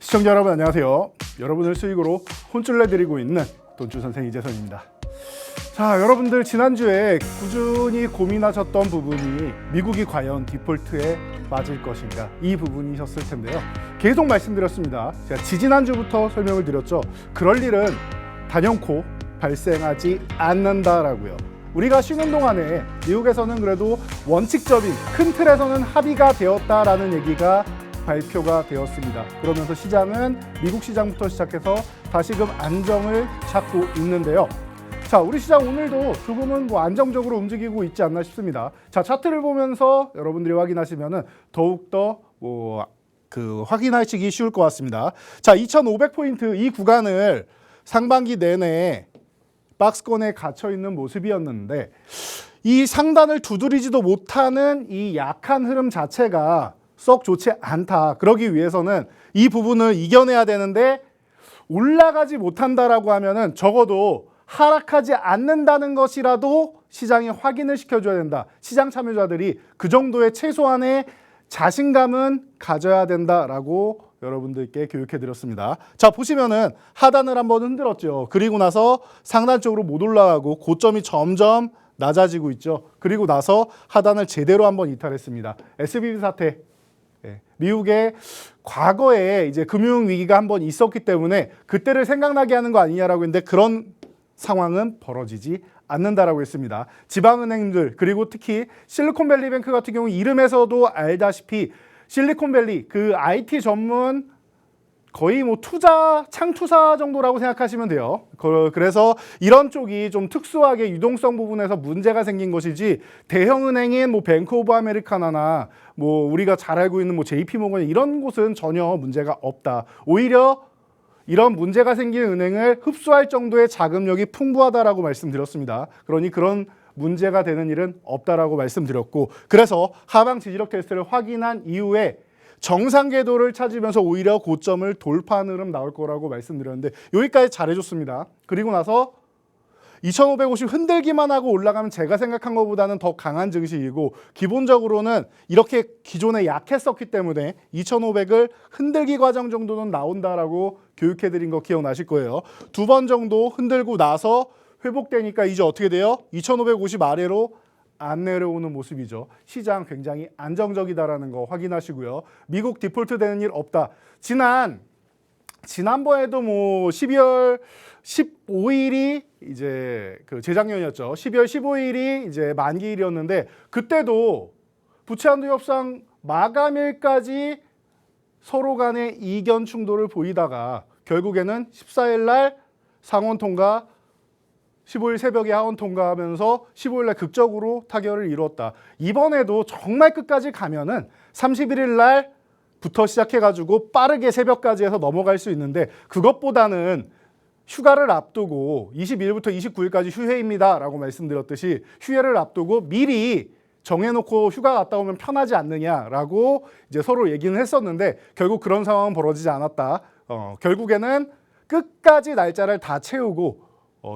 시청자 여러분 안녕하세요. 여러분을 수익으로 혼쭐 내드리고 있는 돈주 선생 이재선입니다. 자, 여러분들 지난주에 꾸준히 고민하셨던 부분이 미국이 과연 디폴트에 빠질 것인가 이 부분이셨을 텐데요. 계속 말씀드렸습니다. 제가 지지난주부터 설명을 드렸죠. 그럴 일은 단연코 발생하지 않는다라고요. 우리가 쉬는 동안에 미국에서는 그래도 원칙적인 큰 틀에서는 합의가 되었다라는 얘기가 발표가 되었습니다. 그러면서 시장은 미국 시장부터 시작해서 다시금 안정을 찾고 있는데요. 자, 우리 시장 오늘도 조금은 안정적으로 움직이고 있지 않나 싶습니다. 자, 차트를 보면서 여러분들이 확인하시면은 더욱더 확인하시기 쉬울 것 같습니다. 자, 2,500포인트 이 구간을 상반기 내내 박스권에 갇혀 있는 모습이었는데 이 상단을 두드리지도 못하는 이 약한 흐름 자체가 썩 좋지 않다. 그러기 위해서는 이 부분을 이겨내야 되는데 올라가지 못한다라고 하면은 적어도 하락하지 않는다는 것이라도 시장이 확인을 시켜줘야 된다. 시장 참여자들이 그 정도의 최소한의 자신감은 가져야 된다라고 여러분들께 교육해드렸습니다. 자, 보시면은 하단을 한번 흔들었죠. 그리고 나서 상단 쪽으로 못 올라가고 고점이 점점 낮아지고 있죠. 그리고 나서 하단을 제대로 한번 이탈했습니다. SVB 사태. 미국의 과거에 이제 금융 위기가 한번 있었기 때문에 그때를 생각나게 하는 거 아니냐라고 했는데 그런 상황은 벌어지지 않는다라고 했습니다. 지방은행들 그리고 특히 실리콘밸리뱅크 같은 경우 이름에서도 알다시피 실리콘밸리 그 IT 전문 거의 창투사 정도라고 생각하시면 돼요. 그래서 이런 쪽이 좀 특수하게 유동성 부분에서 문제가 생긴 것이지 대형은행인 뱅크 오브 아메리카나나 우리가 잘 알고 있는 JP모건 이런 곳은 전혀 문제가 없다. 오히려 이런 문제가 생긴 은행을 흡수할 정도의 자금력이 풍부하다라고 말씀드렸습니다. 그러니 그런 문제가 되는 일은 없다라고 말씀드렸고 그래서 하방 지지력 테스트를 확인한 이후에 정상 궤도를 찾으면서 오히려 고점을 돌파하는 흐름 나올 거라고 말씀드렸는데 여기까지 잘해줬습니다. 그리고 나서 2550 흔들기만 하고 올라가면 제가 생각한 것보다는 더 강한 증시이고 기본적으로는 이렇게 기존에 약했었기 때문에 2500을 흔들기 과정 정도는 나온다라고 교육해드린 거 기억나실 거예요. 두 번 정도 흔들고 나서 회복되니까 이제 어떻게 돼요? 2550 아래로 안 내려오는 모습이죠. 시장 굉장히 안정적이다라는 거 확인하시고요. 미국 디폴트 되는 일 없다. 지난번에도 12월 15일이 이제 재작년이었죠. 12월 15일이 이제 만기일이었는데 그때도 부채한도 협상 마감일까지 서로 간의 이견 충돌을 보이다가 결국에는 14일 날 상원 통과 15일 새벽에 하원 통과하면서 15일 날 극적으로 타결을 이루었다. 이번에도 정말 끝까지 가면은 31일 날부터 시작해가지고 빠르게 새벽까지 해서 넘어갈 수 있는데 그것보다는 휴가를 앞두고 22일부터 29일까지 휴회입니다 라고 말씀드렸듯이 휴회를 앞두고 미리 정해놓고 휴가 갔다 오면 편하지 않느냐라고 이제 서로 얘기는 했었는데 결국 그런 상황은 벌어지지 않았다. 결국에는 끝까지 날짜를 다 채우고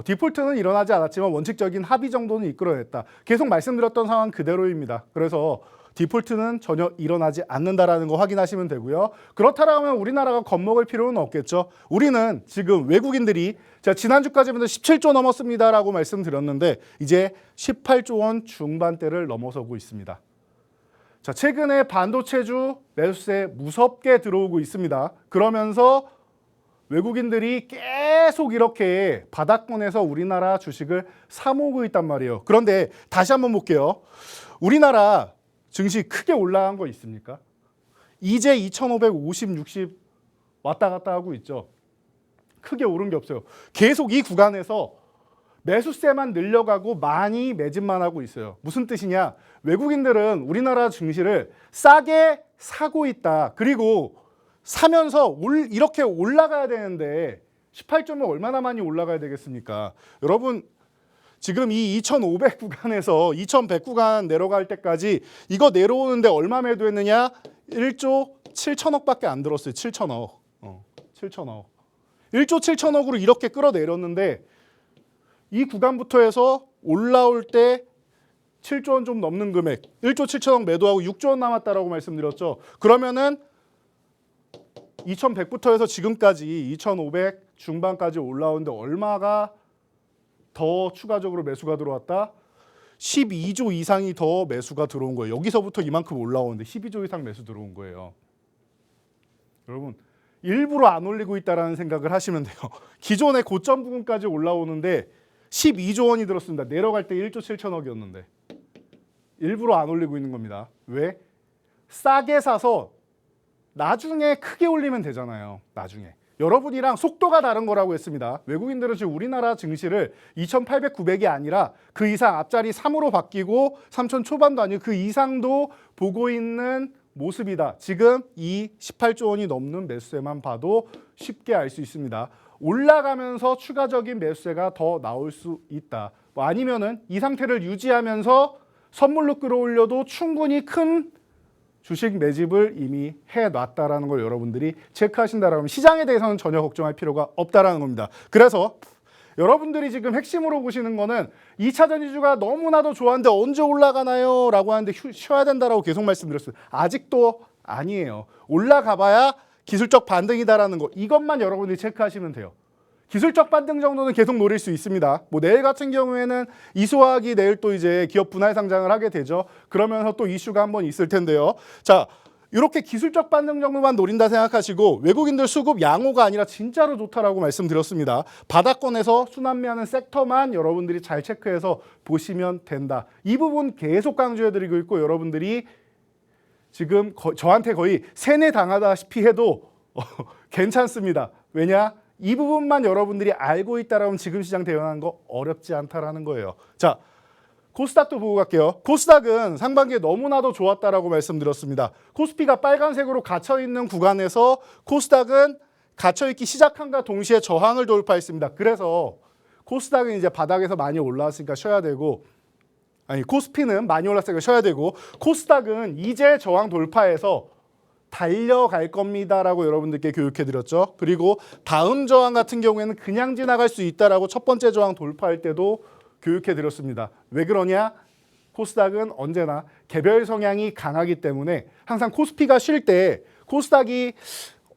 디폴트는 일어나지 않았지만 원칙적인 합의 정도는 이끌어냈다. 계속 말씀드렸던 상황 그대로입니다. 그래서 디폴트는 전혀 일어나지 않는다라는 거 확인하시면 되고요. 그렇다면 우리나라가 겁먹을 필요는 없겠죠. 우리는 지금 외국인들이 제가 지난주까지만 17조 넘었습니다라고 말씀드렸는데 이제 18조 원 중반대를 넘어서고 있습니다. 자, 최근에 반도체주 매수세 무섭게 들어오고 있습니다. 그러면서 외국인들이 계속 이렇게 바닥권에서 우리나라 주식을 사모으고 있단 말이에요. 그런데 다시 한번 볼게요. 우리나라 증시 크게 올라간 거 있습니까? 이제 2,550, 60 왔다 갔다 하고 있죠. 크게 오른 게 없어요. 계속 이 구간에서 매수세만 늘려가고 많이 매집만 하고 있어요. 무슨 뜻이냐? 외국인들은 우리나라 증시를 싸게 사고 있다. 그리고 사면서 이렇게 올라가야 되는데 18점이 얼마나 많이 올라가야 되겠습니까? 여러분 지금 이 2,500 구간에서 2,100 구간 내려갈 때까지 이거 내려오는데 얼마 매도했느냐? 1조 7천억밖에 안 들었어요. 7천억. 7천억. 1조 7천억으로 이렇게 끌어내렸는데 이 구간부터 해서 올라올 때 7조 원 좀 넘는 금액 1조 7천억 매도하고 6조 원 남았다라고 말씀드렸죠. 그러면은 2100부터 해서 지금까지 2500 중반까지 올라오는데 얼마가 더 추가적으로 매수가 들어왔다? 12조 이상이 더 매수가 들어온 거예요. 여기서부터 이만큼 올라오는데 12조 이상 매수 들어온 거예요. 여러분 일부러 안 올리고 있다라는 생각을 하시면 돼요. 기존의 고점 부분까지 올라오는데 12조 원이 들었습니다. 내려갈 때 1조 7천억이었는데 일부러 안 올리고 있는 겁니다. 왜? 싸게 사서 나중에 크게 올리면 되잖아요. 나중에. 여러분이랑 속도가 다른 거라고 했습니다. 외국인들은 지금 우리나라 증시를 2,800, 900이 아니라 그 이상 앞자리 3으로 바뀌고 3천 초반도 아니고 그 이상도 보고 있는 모습이다. 지금 이 18조 원이 넘는 매수세만 봐도 쉽게 알 수 있습니다. 올라가면서 추가적인 매수세가 더 나올 수 있다. 뭐 아니면은 이 상태를 유지하면서 선물로 끌어올려도 충분히 큰 주식 매집을 이미 해놨다라는 걸 여러분들이 체크하신다라면 시장에 대해서는 전혀 걱정할 필요가 없다라는 겁니다. 그래서 여러분들이 지금 핵심으로 보시는 거는 2차 전지주가 너무나도 좋아하는데 언제 올라가나요? 라고 하는데 쉬어야 된다라고 계속 말씀드렸어요. 아직도 아니에요. 올라가봐야 기술적 반등이다라는 거. 이것만 여러분들이 체크하시면 돼요. 기술적 반등 정도는 계속 노릴 수 있습니다. 뭐 내일 같은 경우에는 이소학이 내일 또 이제 기업 분할 상장을 하게 되죠. 그러면서 또 이슈가 한번 있을 텐데요. 자, 이렇게 기술적 반등 정도만 노린다 생각하시고 외국인들 수급 양호가 아니라 진짜로 좋다라고 말씀드렸습니다. 바닥권에서 순환매하는 섹터만 여러분들이 잘 체크해서 보시면 된다. 이 부분 계속 강조해드리고 있고 여러분들이 지금 저한테 거의 세뇌 당하다시피 해도 괜찮습니다. 왜냐? 이 부분만 여러분들이 알고 있다라면 지금 시장 대응하는 거 어렵지 않다라는 거예요. 자, 코스닥도 보고 갈게요. 코스닥은 상반기에 너무나도 좋았다라고 말씀드렸습니다. 코스피가 빨간색으로 갇혀있는 구간에서 코스닥은 갇혀있기 시작한과 동시에 저항을 돌파했습니다. 그래서 코스닥은 이제 바닥에서 많이 올라왔으니까 쉬어야 되고 코스피는 많이 올랐으니까 쉬어야 되고 코스닥은 이제 저항 돌파해서 달려갈 겁니다라고 여러분들께 교육해드렸죠. 그리고 다음 저항 같은 경우에는 그냥 지나갈 수 있다라고 첫 번째 저항 돌파할 때도 교육해드렸습니다. 왜 그러냐? 코스닥은 언제나 개별 성향이 강하기 때문에 항상 코스피가 쉴 때 코스닥이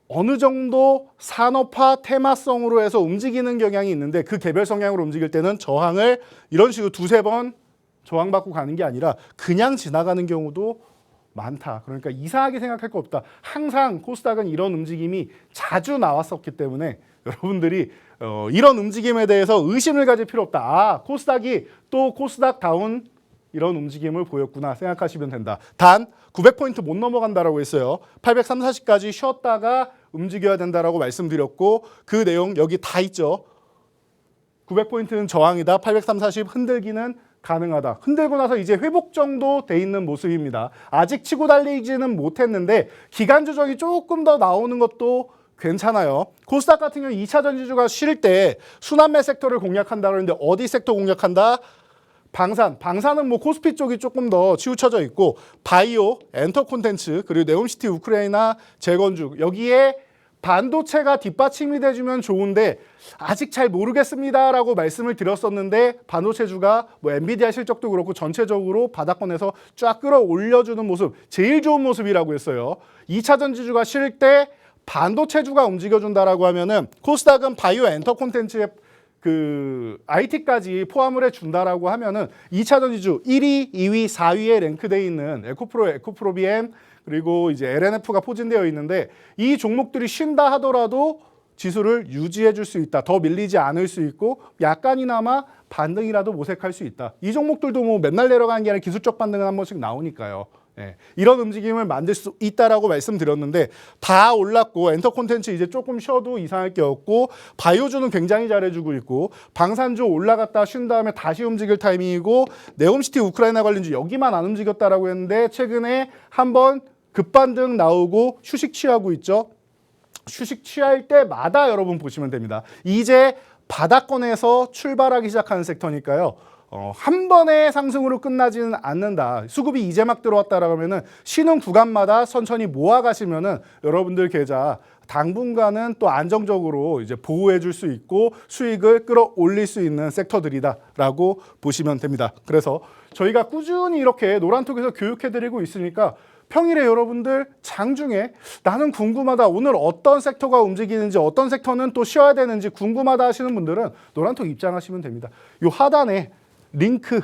어느 정도 산업화 테마성으로 해서 움직이는 경향이 있는데 그 개별 성향으로 움직일 때는 저항을 이런 식으로 두세 번 저항받고 가는 게 아니라 그냥 지나가는 경우도 많다. 그러니까 이상하게 생각할 거 없다. 항상 코스닥은 이런 움직임이 자주 나왔었기 때문에 여러분들이 이런 움직임에 대해서 의심을 가질 필요 없다. 아, 코스닥이 또 코스닥다운 이런 움직임을 보였구나 생각하시면 된다. 단 900포인트 못 넘어간다라고 했어요. 830, 40까지 쉬었다가 움직여야 된다라고 말씀드렸고 그 내용 여기 다 있죠. 900포인트는 저항이다. 830, 40 흔들기는 가능하다. 흔들고 나서 이제 회복 정도 돼 있는 모습입니다. 아직 치고 달리지는 못했는데 기간 조정이 조금 더 나오는 것도 괜찮아요. 코스닥 같은 경우 2차 전지주가 쉴 때 순환매 섹터를 공략한다 그러는데 어디 섹터 공략한다? 방산. 방산은 뭐 코스피 쪽이 조금 더 치우쳐져 있고 바이오, 엔터 콘텐츠, 그리고 네옴시티 우크라이나 재건축 여기에 반도체가 뒷받침이 돼주면 좋은데 아직 잘 모르겠습니다라고 말씀을 드렸었는데 반도체주가 뭐 엔비디아 실적도 그렇고 전체적으로 바닥권에서 쫙 끌어올려주는 모습 제일 좋은 모습이라고 했어요. 2차 전지주가 쉴 때 반도체주가 움직여준다라고 하면은 코스닥은 바이오 엔터 콘텐츠에 그 IT까지 포함을 해준다라고 하면은 2차 전지주 1위, 2위, 4위에 랭크되어 있는 에코프로, 에코프로비엠 그리고 이제 LNF가 포진되어 있는데 이 종목들이 쉰다 하더라도 지수를 유지해 줄 수 있다. 더 밀리지 않을 수 있고 약간이나마 반등이라도 모색할 수 있다. 이 종목들도 뭐 맨날 내려가는 게 아니라 기술적 반등은 한 번씩 나오니까요. 네. 이런 움직임을 만들 수 있다라고 말씀드렸는데 다 올랐고 엔터 콘텐츠 이제 조금 쉬어도 이상할 게 없고 바이오주는 굉장히 잘해주고 있고 방산주 올라갔다 쉰 다음에 다시 움직일 타이밍이고 네옴시티 우크라이나 관련주 여기만 안 움직였다라고 했는데 최근에 한번 급반등 나오고 휴식 취하고 있죠. 휴식 취할 때마다 여러분 보시면 됩니다. 이제 바닥권에서 출발하기 시작하는 섹터니까요. 한 번의 상승으로 끝나지는 않는다. 수급이 이제 막 들어왔다라고 하면은 쉬는 구간마다 천천히 모아 가시면은 여러분들 계좌 당분간은 또 안정적으로 이제 보호해 줄 수 있고 수익을 끌어올릴 수 있는 섹터들이다라고 보시면 됩니다. 그래서 저희가 꾸준히 이렇게 노란톡에서 교육해 드리고 있으니까 평일에 여러분들 장중에 나는 궁금하다. 오늘 어떤 섹터가 움직이는지 어떤 섹터는 또 쉬어야 되는지 궁금하다 하시는 분들은 노란톡 입장하시면 됩니다. 요 하단에 링크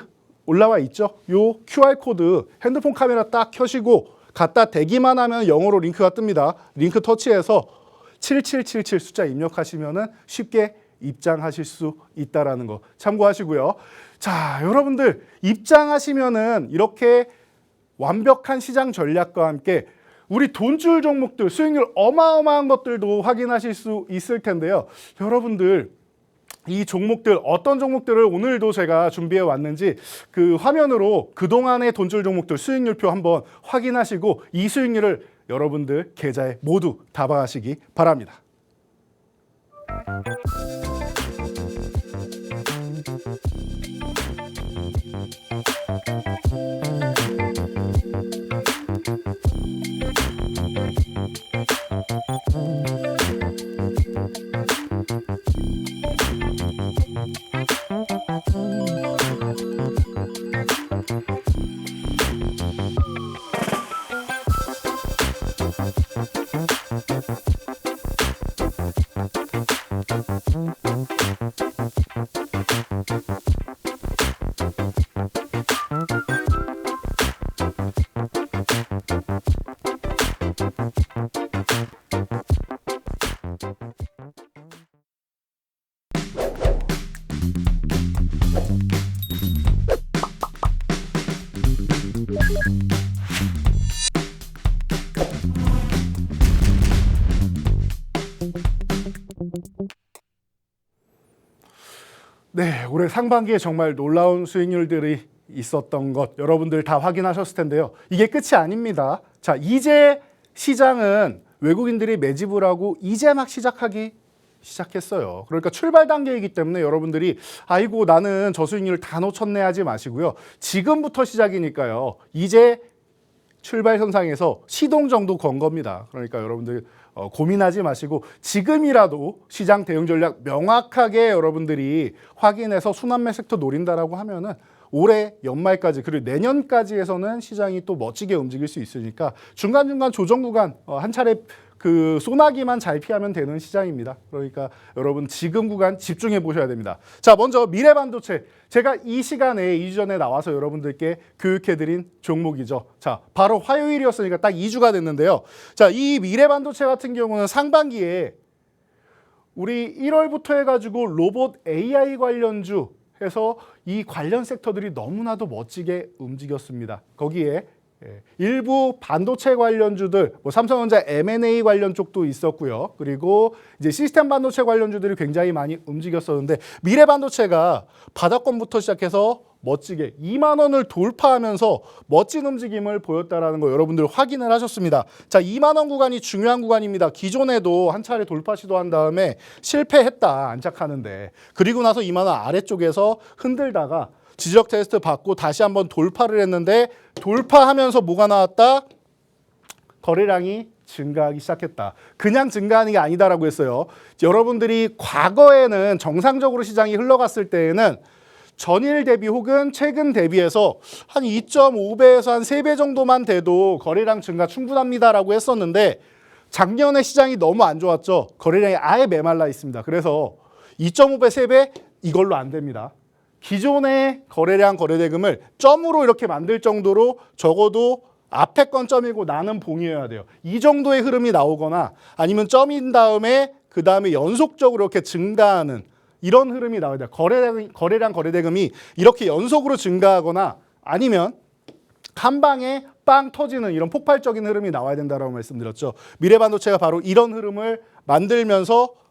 올라와 있죠. 요 QR코드 핸드폰 카메라 딱 켜시고 갖다 대기만 하면 영어로 링크가 뜹니다. 링크 터치해서 7777 숫자 입력하시면은 쉽게 입장하실 수 있다라는 거 참고하시고요. 자, 여러분들 입장하시면은 이렇게 완벽한 시장 전략과 함께 우리 돈줄 종목들 수익률 어마어마한 것들도 확인하실 수 있을 텐데요. 여러분들 이 종목들 어떤 종목들을 오늘도 제가 준비해 왔는지 그 화면으로 그동안의 돈줄 종목들 수익률표 한번 확인하시고 이 수익률을 여러분들 계좌에 모두 담아가시기 바랍니다. 네, 올해 상반기에 정말 놀라운 수익률들이 있었던 것 여러분들 다 확인하셨을 텐데요. 이게 끝이 아닙니다. 자, 이제 시장은 외국인들이 매집을 하고 이제 막 시작했어요. 그러니까 출발 단계이기 때문에 여러분들이 아이고 나는 저수익률 다 놓쳤네 하지 마시고요. 지금부터 시작이니까요. 이제 출발선상에서 시동 정도 건 겁니다. 그러니까 여러분들 고민하지 마시고 지금이라도 시장 대응 전략 명확하게 여러분들이 확인해서 순환매 섹터 노린다라고 하면은 올해 연말까지 그리고 내년까지에서는 시장이 또 멋지게 움직일 수 있으니까 중간중간 조정 구간 한 차례 그 소나기만 잘 피하면 되는 시장입니다. 그러니까 여러분 지금 구간 집중해 보셔야 됩니다. 자, 먼저 미래반도체. 제가 이 시간에 2주 전에 나와서 여러분들께 교육해드린 종목이죠. 자, 바로 화요일이었으니까 딱 2주가 됐는데요. 자, 이 미래반도체 같은 경우는 상반기에 우리 1월부터 해가지고 로봇 AI 관련주 해서 이 관련 섹터들이 너무나도 멋지게 움직였습니다. 거기에 일부 반도체 관련주들, 뭐 삼성전자 M&A 관련 쪽도 있었고요. 그리고 이제 시스템 반도체 관련주들이 굉장히 많이 움직였었는데 미래 반도체가 바닥권부터 시작해서 멋지게 2만 원을 돌파하면서 멋진 움직임을 보였다라는 거 여러분들 확인을 하셨습니다. 자, 2만 원 구간이 중요한 구간입니다. 기존에도 한 차례 돌파 시도한 다음에 실패했다, 안착하는데. 그리고 나서 2만 원 아래쪽에서 흔들다가 지적 테스트 받고 다시 한번 돌파를 했는데 돌파하면서 뭐가 나왔다? 거래량이 증가하기 시작했다. 그냥 증가하는 게 아니다라고 했어요. 여러분들이 과거에는 정상적으로 시장이 흘러갔을 때에는 전일 대비 혹은 최근 대비해서 한 2.5배에서 한 3배 정도만 돼도 거래량 증가 충분합니다라고 했었는데 작년에 시장이 너무 안 좋았죠. 거래량이 아예 메말라 있습니다. 그래서 2.5배, 3배 이걸로 안 됩니다. 기존의 거래량 거래대금을 점으로 이렇게 만들 정도로 적어도 앞에 건 점이고 나는 봉이어야 돼요. 이 정도의 흐름이 나오거나 아니면 점인 다음에 그 다음에 연속적으로 이렇게 증가하는 이런 흐름이 나와야 돼요. 거래량 거래대금이 이렇게 연속으로 증가하거나 아니면 한 방에 빵 터지는 이런 폭발적인 흐름이 나와야 된다고 말씀드렸죠. 미래반도체가 바로 이런 흐름을 만들면서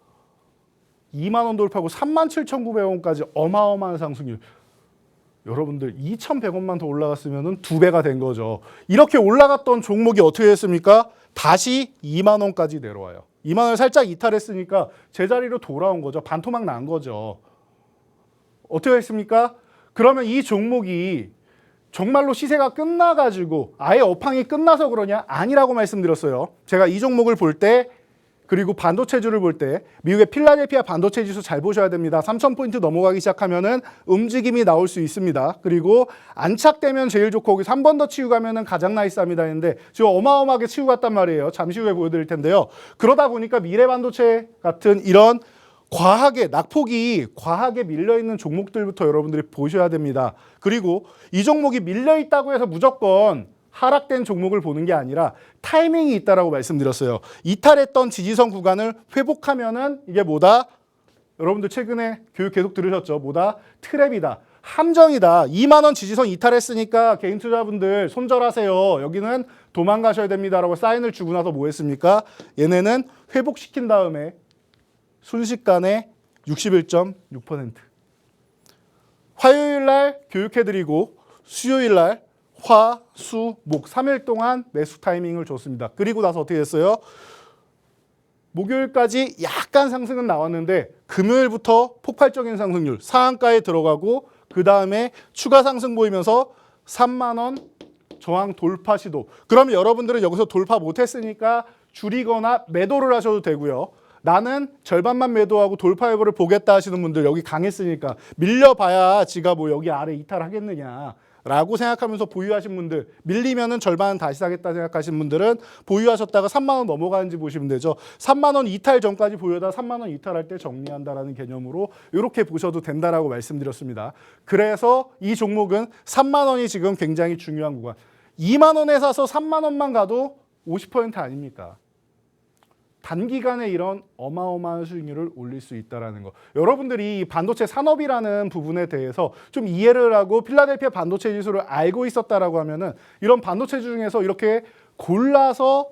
2만 원 돌파하고 37,900원까지 어마어마한 상승률. 여러분들 2,100원만 더 올라갔으면 2배가 된 거죠. 이렇게 올라갔던 종목이 어떻게 됐습니까? 다시 2만 원까지 내려와요. 2만 원을 살짝 이탈했으니까 제자리로 돌아온 거죠. 반토막 난 거죠. 어떻게 했습니까? 그러면 이 종목이 정말로 시세가 끝나가지고 아예 업황이 끝나서 그러냐? 아니라고 말씀드렸어요. 제가 이 종목을 볼 때 그리고 반도체주를 볼 때 미국의 필라델피아 반도체 지수 잘 보셔야 됩니다. 3,000포인트 넘어가기 시작하면은 움직임이 나올 수 있습니다. 그리고 안착되면 제일 좋고 거기서 한 번 더 치고 가면은 가장 나이스합니다 했는데 지금 어마어마하게 치고 갔단 말이에요. 잠시 후에 보여드릴 텐데요. 그러다 보니까 미래 반도체 같은 이런 낙폭이 과하게 밀려있는 종목들부터 여러분들이 보셔야 됩니다. 그리고 이 종목이 밀려있다고 해서 무조건 하락된 종목을 보는 게 아니라 타이밍이 있다라고 말씀드렸어요. 이탈했던 지지선 구간을 회복하면은 이게 뭐다? 여러분들 최근에 교육 계속 들으셨죠? 뭐다? 트랩이다. 함정이다. 2만 원 지지선 이탈했으니까 개인 투자분들 손절하세요. 여기는 도망가셔야 됩니다라고 사인을 주고 나서 뭐 했습니까? 얘네는 회복시킨 다음에 순식간에 61.6%. 화요일 날 교육해드리고 수요일 날 화, 수, 목 3일 동안 매수 타이밍을 줬습니다. 그리고 나서 어떻게 됐어요? 목요일까지 약간 상승은 나왔는데 금요일부터 폭발적인 상승률 상한가에 들어가고 그 다음에 추가 상승 보이면서 3만 원 저항 돌파 시도. 그럼 여러분들은 여기서 돌파 못했으니까 줄이거나 매도를 하셔도 되고요. 나는 절반만 매도하고 돌파 여부를 보겠다 하시는 분들 여기 강했으니까 밀려봐야 지가 뭐 여기 아래 이탈하겠느냐 라고 생각하면서 보유하신 분들, 밀리면은 절반은 다시 사겠다 생각하신 분들은 보유하셨다가 3만 원 넘어가는지 보시면 되죠. 3만 원 이탈 전까지 보유하다 3만 원 이탈할 때 정리한다라는 개념으로 이렇게 보셔도 된다라고 말씀드렸습니다. 그래서 이 종목은 3만 원이 지금 굉장히 중요한 구간. 2만 원에 사서 3만 원만 가도 50% 아닙니까? 단기간에 이런 어마어마한 수익률을 올릴 수 있다는 거. 여러분들이 반도체 산업이라는 부분에 대해서 좀 이해를 하고 필라델피아 반도체 지수를 알고 있었다라고 하면은 이런 반도체 중에서 이렇게 골라서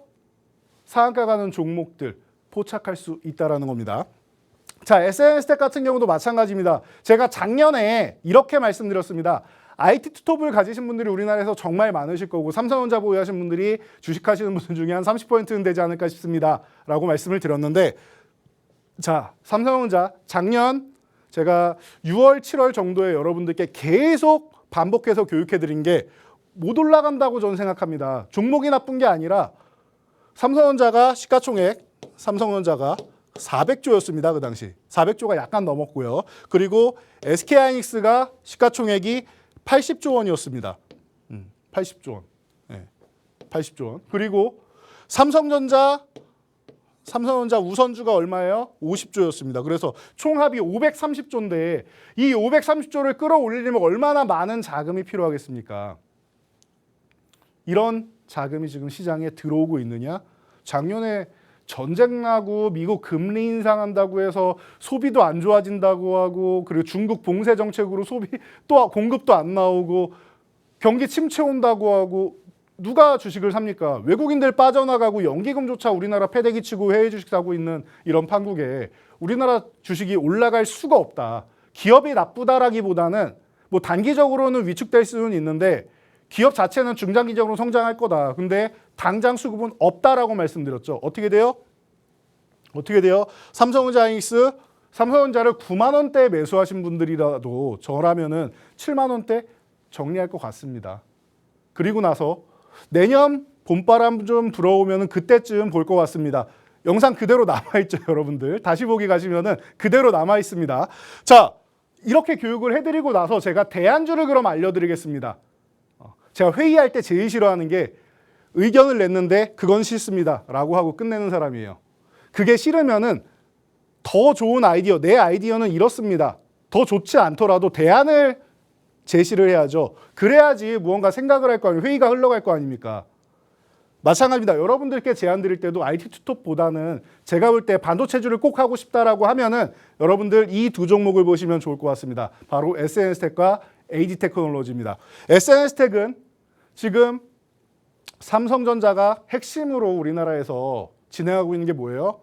상한가 가는 종목들 포착할 수 있다는 겁니다. 자, SNS텍 같은 경우도 마찬가지입니다. 제가 작년에 이렇게 말씀드렸습니다. IT 투톱을 가지신 분들이 우리나라에서 정말 많으실 거고 삼성전자 보유하신 분들이 주식하시는 분들 중에 한 30%는 되지 않을까 싶습니다. 라고 말씀을 드렸는데 자, 삼성전자 작년 제가 6월, 7월 정도에 여러분들께 계속 반복해서 교육해드린 게 못 올라간다고 저는 생각합니다. 종목이 나쁜 게 아니라 삼성전자가 시가총액 삼성전자가 400조였습니다. 그 당시 400조가 약간 넘었고요. 그리고 SK하이닉스가 시가총액이 80조 원이었습니다. 80조 원. 네, 80조 원. 그리고 삼성전자 우선주가 얼마예요? 50조였습니다. 그래서 총합이 530조인데 이 530조를 끌어올리려면 얼마나 많은 자금이 필요하겠습니까? 이런 자금이 지금 시장에 들어오고 있느냐? 작년에 전쟁 나고 미국 금리 인상한다고 해서 소비도 안 좋아진다고 하고 그리고 중국 봉쇄 정책으로 소비 또 공급도 안 나오고 경기 침체 온다고 하고 누가 주식을 삽니까? 외국인들 빠져나가고 연기금조차 우리나라 패대기 치고 해외 주식 사고 있는 이런 판국에 우리나라 주식이 올라갈 수가 없다. 기업이 나쁘다라기보다는 뭐 단기적으로는 위축될 수는 있는데 기업 자체는 중장기적으로 성장할 거다. 근데 당장 수급은 없다라고 말씀드렸죠. 어떻게 돼요? 삼성전자 하이닉스, 삼성전자를 9만 원대에 매수하신 분들이라도 저라면은 7만 원대 정리할 것 같습니다. 그리고 나서 내년 봄바람 좀 불어오면은 그때쯤 볼 것 같습니다. 영상 그대로 남아있죠, 여러분들. 다시 보기 가시면은 그대로 남아있습니다. 자, 이렇게 교육을 해드리고 나서 제가 대안주를 그럼 알려드리겠습니다. 제가 회의할 때 제일 싫어하는 게 의견을 냈는데 그건 싫습니다 라고 하고 끝내는 사람이에요. 그게 싫으면은 더 좋은 아이디어, 내 아이디어는 이렇습니다. 더 좋지 않더라도 대안을 제시를 해야죠. 그래야지 무언가 생각을 할 거 아니에요. 회의가 흘러갈 거 아닙니까? 마찬가지입니다. 여러분들께 제안 드릴 때도 IT 투톱보다는 제가 볼 때 반도체주를 꼭 하고 싶다라고 하면은 여러분들 이 두 종목을 보시면 좋을 것 같습니다. 바로 SNS텍과 AD테크놀로지입니다. SNS텍은 지금 삼성전자가 핵심으로 우리나라에서 진행하고 있는 게 뭐예요?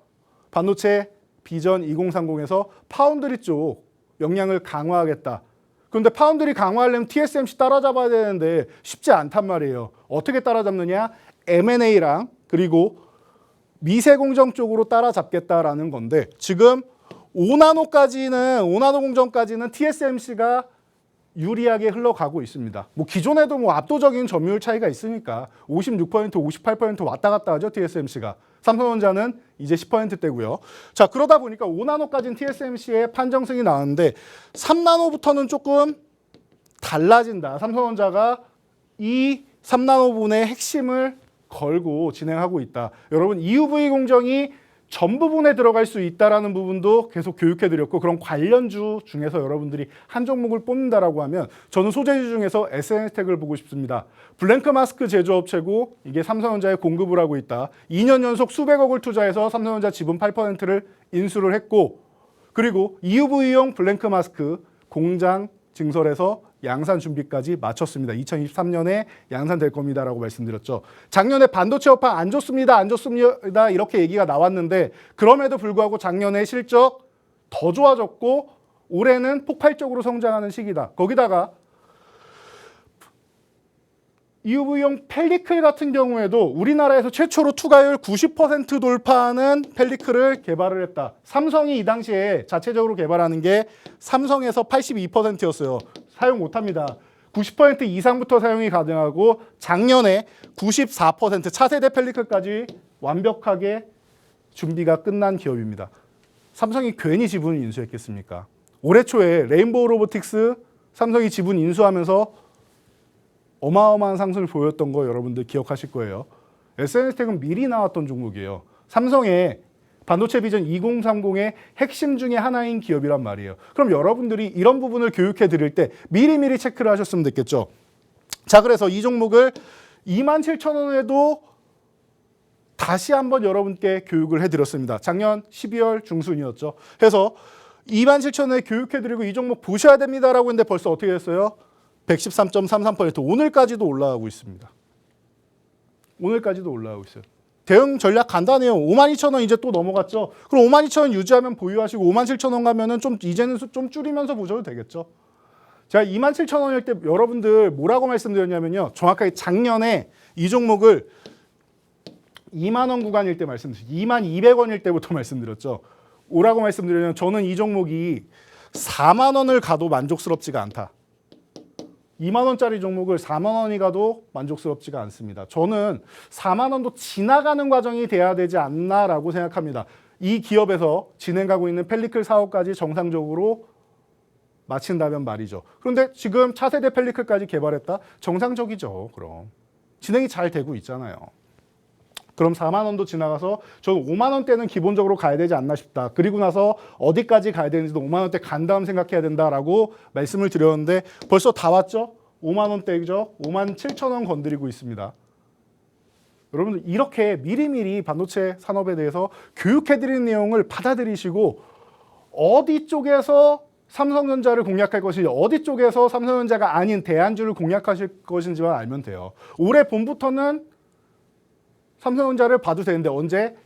반도체 비전 2030에서 파운드리 쪽 역량을 강화하겠다. 그런데 파운드리 강화하려면 TSMC 따라잡아야 되는데 쉽지 않단 말이에요. 어떻게 따라잡느냐? M&A랑 그리고 미세공정 쪽으로 따라잡겠다라는 건데 지금 5나노 공정까지는 TSMC가 유리하게 흘러가고 있습니다. 뭐 기존에도 뭐 압도적인 점유율 차이가 있으니까 56%, 58% 왔다 갔다 하죠, TSMC가. 삼성전자는 이제 10%대고요. 자, 그러다 보니까 5나노까지는 TSMC의 판정승이 나왔는데 3나노부터는 조금 달라진다. 삼성전자가 이 3나노 분의 핵심을 걸고 진행하고 있다. 여러분, EUV 공정이 전 부분에 들어갈 수 있다라는 부분도 계속 교육해드렸고, 그런 관련주 중에서 여러분들이 한 종목을 뽑는다라고 하면 저는 소재주 중에서 SNS텍을 보고 싶습니다. 블랭크 마스크 제조업체고 이게 삼성전자에 공급을 하고 있다. 2년 연속 수백억을 투자해서 삼성전자 지분 8%를 인수를 했고, 그리고 EUV용 블랭크 마스크 공장 증설해서 양산 준비까지 마쳤습니다. 2023년에 양산될 겁니다라고 말씀드렸죠. 작년에 반도체 업황 안 좋습니다. 이렇게 얘기가 나왔는데 그럼에도 불구하고 작년에 실적 더 좋아졌고 올해는 폭발적으로 성장하는 시기다. 거기다가 EUV용 펠리클 같은 경우에도 우리나라에서 최초로 투과율 90% 돌파하는 펠리클을 개발을 했다. 삼성이 이 당시에 자체적으로 개발하는 게 삼성에서 82%였어요. 사용 못합니다. 90% 이상부터 사용이 가능하고 작년에 94% 차세대 펠리클까지 완벽하게 준비가 끝난 기업입니다. 삼성이 괜히 지분 인수했겠습니까? 올해 초에 레인보우 로보틱스 삼성이 지분 인수하면서 어마어마한 상승을 보였던 거 여러분들 기억하실 거예요. SNS텍은 미리 나왔던 종목이에요. 삼성의 반도체 비전 2030의 핵심 중에 하나인 기업이란 말이에요. 그럼 여러분들이 이런 부분을 교육해 드릴 때 미리미리 체크를 하셨으면 됐겠죠. 자, 그래서 이 종목을 27,000원에도 다시 한번 여러분께 교육을 해드렸습니다. 작년 12월 중순이었죠. 그래서 27,000원에 교육해 드리고 이 종목 보셔야 됩니다라고 했는데 벌써 어떻게 됐어요? 113.33% 오늘까지도 올라가고 있습니다. 오늘까지도 올라가고 있어요. 대응 전략 간단해요. 52,000원 이제 또 넘어갔죠. 그럼 52,000원 유지하면 보유하시고 57,000원 가면은 좀 이제는 좀 줄이면서 보셔도 되겠죠. 제가 27,000원일 때 여러분들 뭐라고 말씀드렸냐면요. 정확하게 작년에 이 종목을 2만 원 구간일 때 말씀드렸죠. 22,200원일 때부터 말씀드렸죠. 뭐라고 말씀드렸냐면 저는 이 종목이 4만 원을 가도 만족스럽지가 않다. 2만 원짜리 종목을 4만 원이 가도 만족스럽지가 않습니다. 저는 4만 원도 지나가는 과정이 돼야 되지 않나라고 생각합니다. 이 기업에서 진행하고 있는 펠리클 사업까지 정상적으로 마친다면 말이죠. 그런데 지금 차세대 펠리클까지 개발했다? 정상적이죠. 그럼 진행이 잘 되고 있잖아요. 그럼 4만 원도 지나가서 저는 5만 원대는 기본적으로 가야 되지 않나 싶다. 그리고 나서 어디까지 가야 되는지도 5만 원대 간 다음 생각해야 된다라고 말씀을 드렸는데 벌써 다 왔죠? 5만 원대죠? 57,000원 건드리고 있습니다. 여러분들 이렇게 미리미리 반도체 산업에 대해서 교육해드리는 내용을 받아들이시고 어디 쪽에서 삼성전자를 공략할 것인지 어디 쪽에서 삼성전자가 아닌 대안주를 공략하실 것인지만 알면 돼요. 올해 봄부터는 삼성전자를 봐도 되는데 언제?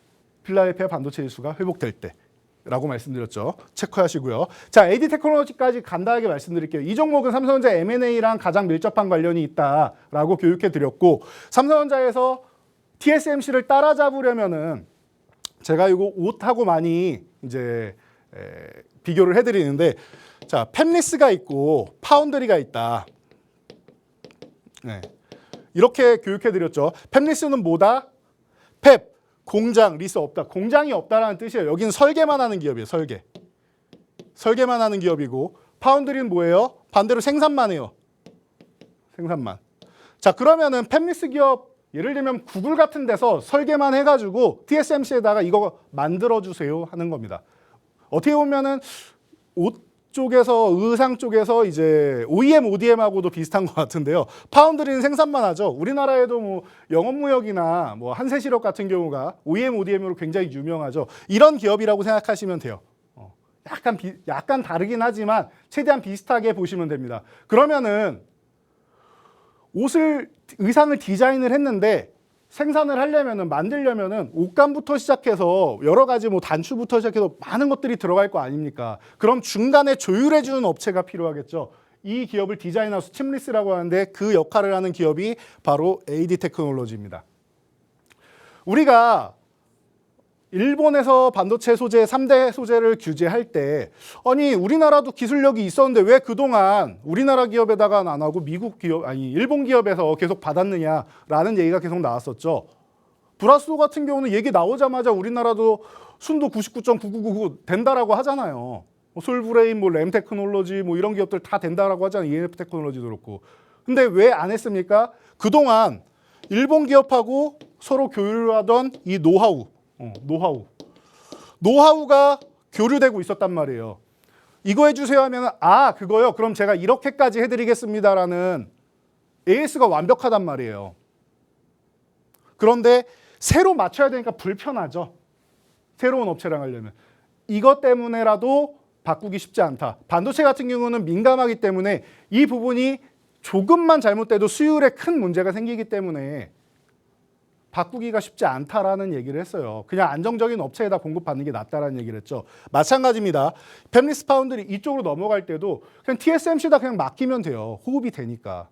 필라델피아 반도체 지수가 회복될 때라고 말씀드렸죠. 체크하시고요. 자, AD 테크놀로지까지 간단하게 말씀드릴게요. 이 종목은 삼성전자 M&A랑 가장 밀접한 관련이 있다라고 교육해드렸고 삼성전자에서 TSMC를 따라잡으려면은 제가 이거 옷하고 많이 이제 비교를 해드리는데 자, 팹리스가 있고 파운드리가 있다. 네. 이렇게 교육해드렸죠. 팹리스는 뭐다? 팹, 공장, 리스 없다. 공장이 없다라는 뜻이에요. 여기는 설계만 하는 기업이에요. 설계만 하는 기업이고 파운드리는 뭐예요? 반대로 생산만 해요. 생산만. 자, 그러면은 팹리스 기업 예를 들면 구글 같은 데서 설계만 해가지고 TSMC에다가 이거 만들어주세요 하는 겁니다. 어떻게 보면은 옷 쪽에서 의상 쪽에서 이제 OEM, ODM하고도 비슷한 것 같은데요. 파운드리는 생산만 하죠. 우리나라에도 뭐 영업무역이나 뭐 한세시력 같은 경우가 OEM, ODM으로 굉장히 유명하죠. 이런 기업이라고 생각하시면 돼요. 약간 다르긴 하지만 최대한 비슷하게 보시면 됩니다. 그러면은 의상을 디자인을 했는데 생산을 하려면은 만들려면은 옷감부터 시작해서 여러 가지 뭐 단추부터 시작해서 많은 것들이 들어갈 거 아닙니까? 그럼 중간에 조율해 주는 업체가 필요하겠죠. 이 기업을 디자인하우스 칩리스라고 하는데 그 역할을 하는 기업이 바로 AD 테크놀로지입니다. 우리가 일본에서 반도체 소재 3대 소재를 규제할 때 아니 우리나라도 기술력이 있었는데 왜 그동안 우리나라 기업에다가 안 하고 미국 기업 일본 기업에서 계속 받았느냐라는 얘기가 계속 나왔었죠. 브라스도 같은 경우는 얘기 나오자마자 우리나라도 순도 99.9999 된다라고 하잖아요. 솔브레인, 램 테크놀로지 이런 기업들 다 된다라고 하잖아요. ENF 테크놀로지도 그렇고. 근데 왜 안 했습니까? 그동안 일본 기업하고 서로 교류하던 이 노하우가 교류되고 있었단 말이에요. 이거 해주세요 하면 그거요? 그럼 제가 이렇게까지 해드리겠습니다라는 AS가 완벽하단 말이에요. 그런데 새로 맞춰야 되니까 불편하죠. 새로운 업체랑 하려면. 이것 때문에라도 바꾸기 쉽지 않다. 반도체 같은 경우는 민감하기 때문에 이 부분이 조금만 잘못돼도 수율에 큰 문제가 생기기 때문에 바꾸기가 쉽지 않다라는 얘기를 했어요. 그냥 안정적인 업체에다 공급받는 게 낫다라는 얘기를 했죠. 마찬가지입니다. 팹리스 파운드리 이쪽으로 넘어갈 때도 그냥 TSMC다 그냥 맡기면 돼요. 호흡이 되니까.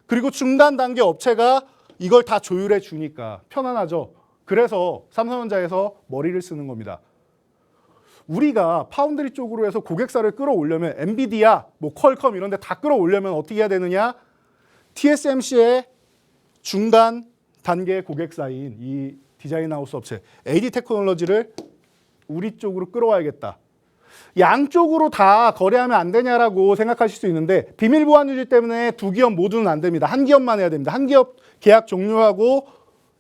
그리고 중간 단계 업체가 이걸 다 조율해 주니까 편안하죠. 그래서 삼성전자에서 머리를 쓰는 겁니다. 우리가 파운드리 쪽으로 해서 고객사를 끌어올려면 엔비디아, 퀄컴 이런 데 다 끌어올려면 어떻게 해야 되느냐? TSMC의 중간 단계 고객사인 이 디자인 하우스 업체 AD 테크놀로지를 우리 쪽으로 끌어와야겠다. 양쪽으로 다 거래하면 안 되냐라고 생각하실 수 있는데 비밀 보안 유지 때문에 두 기업 모두는 안 됩니다. 한 기업만 해야 됩니다. 한 기업 계약 종료하고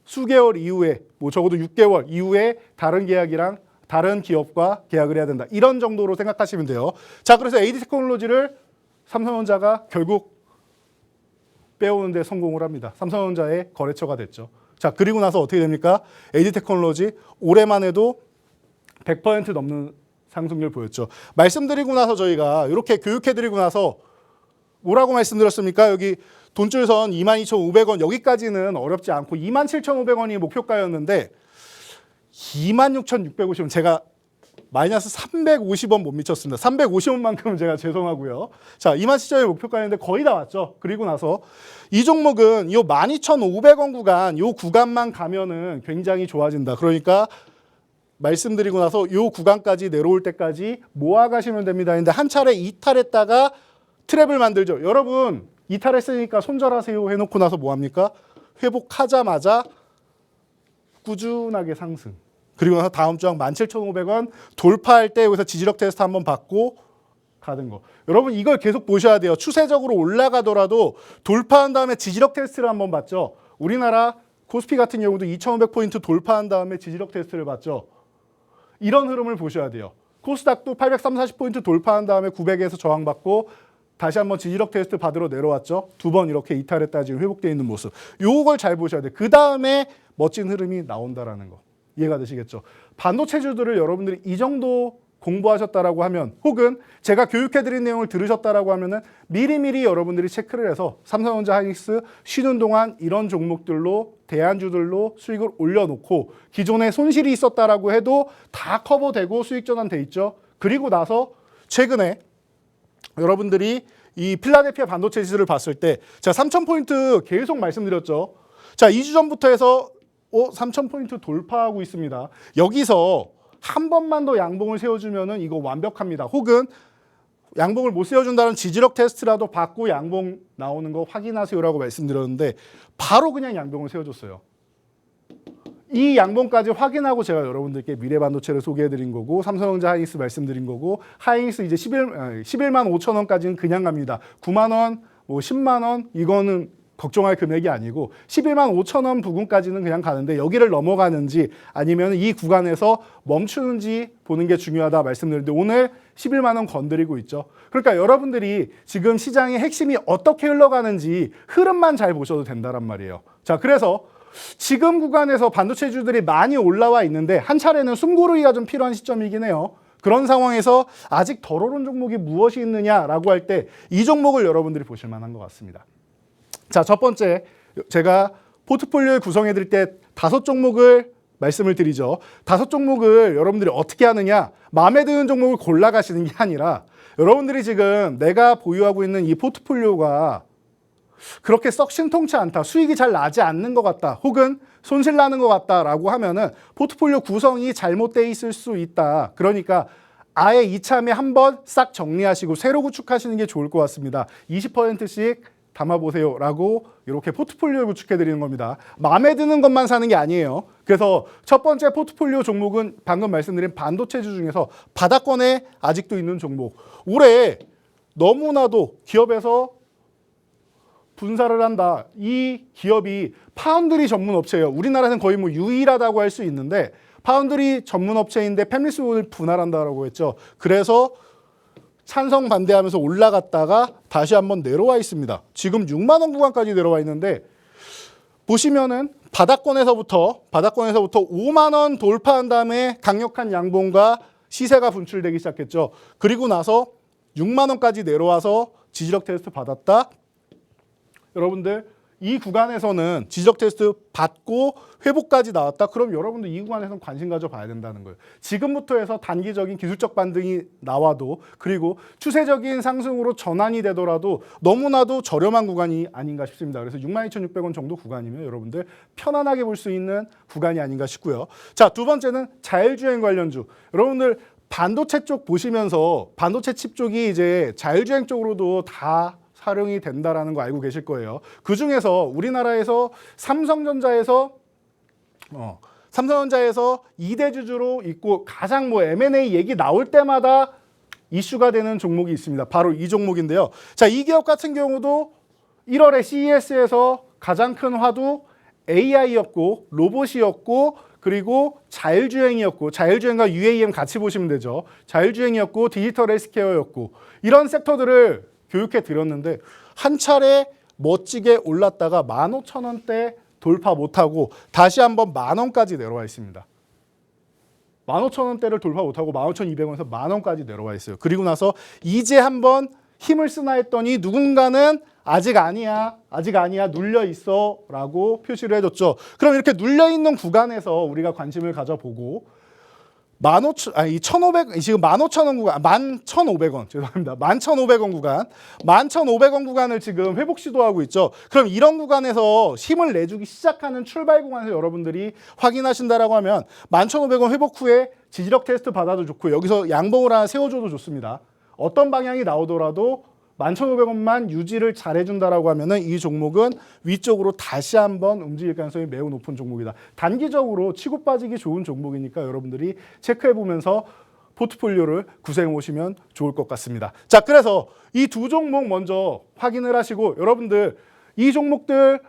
수개월 이후에 적어도 6개월 이후에 다른 계약이랑 다른 기업과 계약을 해야 된다. 이런 정도로 생각하시면 돼요. 자, 그래서 AD 테크놀로지를 삼성전자가 결국 빼오는 데 성공을 합니다. 삼성전자의 거래처가 됐죠. 자, 그리고 나서 어떻게 됩니까? AD 테크놀로지 올해만 해도 100% 넘는 상승률 보였죠. 말씀드리고 나서 저희가 이렇게 교육해드리고 나서 뭐라고 말씀드렸습니까? 여기 돈줄선 22,500원 여기까지는 어렵지 않고 27,500원이 목표가였는데 26,650원 제가 마이너스 350원 못 미쳤습니다. 350원만큼은 제가 죄송하고요. 자, 27,000원이 목표가였는데 거의 다 왔죠. 그리고 나서 이 종목은 이 12,500원 구간, 이 구간만 가면은 굉장히 좋아진다. 그러니까 말씀드리고 나서 이 구간까지 내려올 때까지 모아가시면 됩니다. 근데 한 차례 이탈했다가 트랩을 만들죠. 여러분 이탈했으니까 손절하세요 해놓고 나서 뭐합니까? 회복하자마자 꾸준하게 상승. 그리고 나서 다음 주항 17,500원 돌파할 때 여기서 지지력 테스트 한번 받고 가는 거. 여러분 이걸 계속 보셔야 돼요. 추세적으로 올라가더라도 돌파한 다음에 지지력 테스트를 한번 받죠. 우리나라 코스피 같은 경우도 2,500포인트 돌파한 다음에 지지력 테스트를 받죠. 이런 흐름을 보셔야 돼요. 코스닥도 830, 40포인트 돌파한 다음에 900에서 저항받고 다시 한번 지지력 테스트 받으러 내려왔죠. 두 번 이렇게 이탈했다 지금 회복되어 있는 모습. 요걸 잘 보셔야 돼요. 그 다음에 멋진 흐름이 나온다라는 거. 이해가 되시겠죠? 반도체주들을 여러분들이 이 정도 공부하셨다라고 하면 혹은 제가 교육해드린 내용을 들으셨다라고 하면은 미리미리 여러분들이 체크를 해서 삼성전자 하이닉스 쉬는 동안 이런 종목들로 대안주들로 수익을 올려놓고 기존에 손실이 있었다라고 해도 다 커버되고 수익 전환돼 있죠. 그리고 나서 최근에 여러분들이 이 필라델피아 반도체 지수를 봤을 때 제가 3,000포인트 계속 말씀드렸죠. 자, 2주 전부터 해서 3,000포인트 돌파하고 있습니다. 여기서 한 번만 더 양봉을 세워주면은 이거 완벽합니다. 혹은 양봉을 못 세워준다는 지지력 테스트라도 받고 양봉 나오는 거 확인하세요라고 말씀드렸는데 바로 그냥 양봉을 세워줬어요. 이 양봉까지 확인하고 제가 여러분들께 미래반도체를 소개해드린 거고 삼성전자 하이닉스 말씀드린 거고 하이닉스 이제 11만 5천 원까지는 그냥 갑니다. 9만 원, 10만 원 이거는 걱정할 금액이 아니고 11만 5천 원 부근까지는 그냥 가는데 여기를 넘어가는지 아니면 이 구간에서 멈추는지 보는 게 중요하다 말씀드렸는데 오늘 11만 원 건드리고 있죠. 그러니까 여러분들이 지금 시장의 핵심이 어떻게 흘러가는지 흐름만 잘 보셔도 된다란 말이에요. 자, 그래서 지금 구간에서 반도체주들이 많이 올라와 있는데 한 차례는 숨고르기가 좀 필요한 시점이긴 해요. 그런 상황에서 아직 덜 오른 종목이 무엇이 있느냐라고 할 때 이 종목을 여러분들이 보실 만한 것 같습니다. 자, 첫 번째 제가 포트폴리오를 구성해 드릴 때 5종목을 말씀을 드리죠. 5종목을 여러분들이 어떻게 하느냐, 마음에 드는 종목을 골라가시는 게 아니라 여러분들이 지금 내가 보유하고 있는 이 포트폴리오가 그렇게 썩 신통치 않다, 수익이 잘 나지 않는 것 같다, 혹은 손실 나는 것 같다라고 하면은 포트폴리오 구성이 잘못되어 있을 수 있다. 그러니까 아예 이참에 한번 싹 정리하시고 새로 구축하시는 게 좋을 것 같습니다. 20%씩 담아보세요 라고 이렇게 포트폴리오를 구축해 드리는 겁니다. 마음에 드는 것만 사는 게 아니에요. 그래서 첫 번째 포트폴리오 종목은 방금 말씀드린 반도체주 중에서 바닥권에 아직도 있는 종목. 올해 너무나도 기업에서 분사를 한다. 이 기업이 파운드리 전문 업체예요. 우리나라에서는 거의 뭐 유일하다고 할 수 있는데 파운드리 전문 업체인데 팹리스를 분할한다라고 했죠. 그래서 찬성 반대하면서 올라갔다가 다시 한번 내려와 있습니다. 지금 6만 원 구간까지 내려와 있는데 보시면은 바닥권에서부터 5만 원 돌파한 다음에 강력한 양봉과 시세가 분출되기 시작했죠. 그리고 나서 6만 원까지 내려와서 지지력 테스트 받았다. 여러분들 이 구간에서는 지지력 테스트 받고 회복까지 나왔다. 그럼 여러분들 이 구간에서는 관심 가져봐야 된다는 거예요. 지금부터 해서 단기적인 기술적 반등이 나와도 그리고 추세적인 상승으로 전환이 되더라도 너무나도 저렴한 구간이 아닌가 싶습니다. 그래서 62,600원 정도 구간이면 여러분들 편안하게 볼 수 있는 구간이 아닌가 싶고요. 자, 두 번째는 자율주행 관련주. 여러분들 반도체 쪽 보시면서 반도체 칩 쪽이 이제 자율주행 쪽으로도 다 활용이 된다라는 거 알고 계실 거예요. 그 중에서 우리나라에서 삼성전자에서 2대 주주로 있고 가장 뭐 M&A 얘기 나올 때마다 이슈가 되는 종목이 있습니다. 바로 이 종목인데요. 자, 이 기업 같은 경우도 1월에 CES에서 가장 큰 화두 AI였고 로봇이었고 그리고 자율주행이었고 자율주행과 UAM 같이 보시면 되죠. 자율주행이었고 디지털 헬스케어였고 이런 섹터들을 교육해 드렸는데 한 차례 멋지게 올랐다가 15,000원대 돌파 못하고 다시 한번 10,000원까지 내려와 있습니다. 15,000원대를 돌파 못하고 15,200원에서 10,000원까지 내려와 있어요. 그리고 나서 이제 한번 힘을 쓰나 했더니 누군가는 아직 아니야 눌려 있어 라고 표시를 해줬죠. 그럼 이렇게 눌려 있는 구간에서 우리가 관심을 가져보고 1,500, 지금 15,000원 구간, 11,500원, 죄송합니다. 11,500원 구간, 11,500원 구간을 지금 회복 시도하고 있죠. 그럼 이런 구간에서 힘을 내주기 시작하는 출발 구간에서 여러분들이 확인하신다라고 하면 11,500원 회복 후에 지지력 테스트 받아도 좋고 여기서 양봉을 하나 세워줘도 좋습니다. 어떤 방향이 나오더라도 11,500원만 유지를 잘해준다라고 하면은 이 종목은 위쪽으로 다시 한번 움직일 가능성이 매우 높은 종목이다. 단기적으로 치고 빠지기 좋은 종목이니까 여러분들이 체크해보면서 포트폴리오를 구성해 보시면 좋을 것 같습니다. 자, 그래서 이 두 종목 먼저 확인을 하시고 여러분들 이 종목들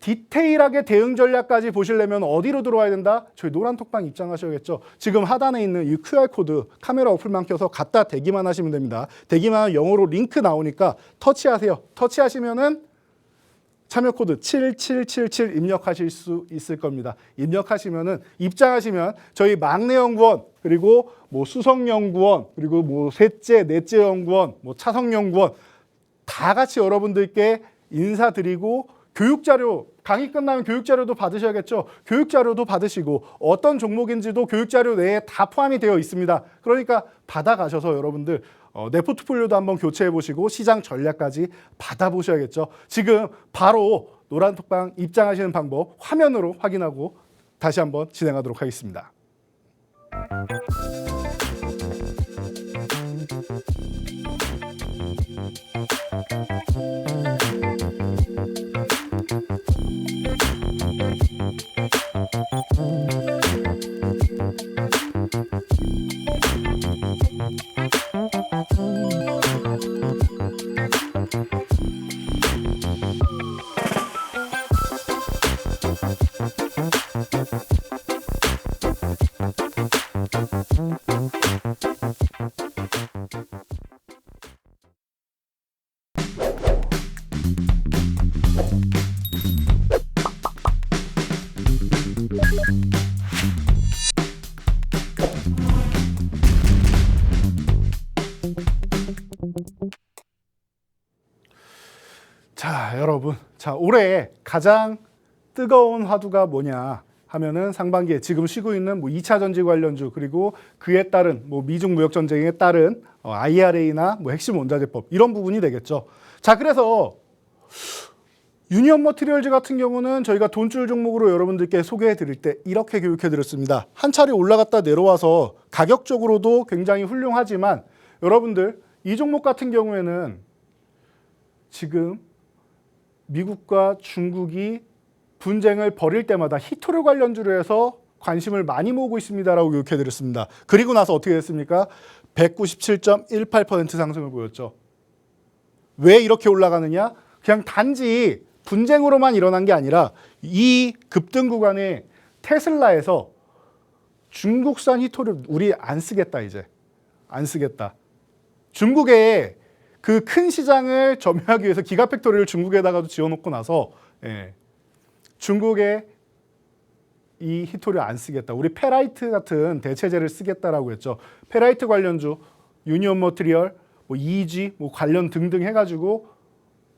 디테일하게 대응 전략까지 보시려면 어디로 들어와야 된다? 저희 노란톡방 입장하셔야겠죠. 지금 하단에 있는 이 QR코드 카메라 어플만 켜서 갖다 대기만 하시면 됩니다. 대기만 하면 영어로 링크 나오니까 터치하세요. 터치하시면은 참여 코드 7777 입력하실 수 있을 겁니다. 입력하시면은 입장하시면 저희 막내 연구원 그리고 뭐 수석 연구원 그리고 뭐 셋째, 넷째 연구원, 뭐 차석 연구원 다 같이 여러분들께 인사드리고 교육자료, 강의 끝나면 교육자료도 받으셔야겠죠. 교육자료도 받으시고 어떤 종목인지도 교육자료 내에 다 포함이 되어 있습니다. 그러니까 받아가셔서 여러분들 내 포트폴리오도 한번 교체해보시고 시장 전략까지 받아보셔야겠죠. 지금 바로 노란톡방 입장하시는 방법 화면으로 확인하고 다시 한번 진행하도록 하겠습니다. 자, 여러분. 자, 올해 가장 뜨거운 화두가 뭐냐 하면은 상반기에 지금 쉬고 있는 뭐 2차 전지 관련주 그리고 그에 따른 뭐 미중 무역 전쟁에 따른 IRA나 뭐 핵심 원자재법 이런 부분이 되겠죠. 자, 그래서 유니온 머티리얼즈 같은 경우는 저희가 돈줄 종목으로 여러분들께 소개해 드릴 때 이렇게 교육해 드렸습니다. 한 차례 올라갔다 내려와서 가격적으로도 굉장히 훌륭하지만 여러분들 이 종목 같은 경우에는 지금 미국과 중국이 분쟁을 벌일 때마다 히토류 관련주로 해서 관심을 많이 모으고 있습니다라고 교육해드렸습니다. 그리고 나서 어떻게 됐습니까? 197.18% 상승을 보였죠. 왜 이렇게 올라가느냐? 그냥 단지 분쟁으로만 일어난 게 아니라 이 급등 구간에 테슬라에서 중국산 히토류 우리 안 쓰겠다, 이제 안 쓰겠다. 중국의 그 큰 시장을 점유하기 위해서 기가팩토리를 중국에다가도 지어놓고 나서 중국의 이 히토류 안 쓰겠다. 우리 페라이트 같은 대체제를 쓰겠다라고 했죠. 페라이트 관련주, 유니온 머티리얼, EG 관련 등등 해가지고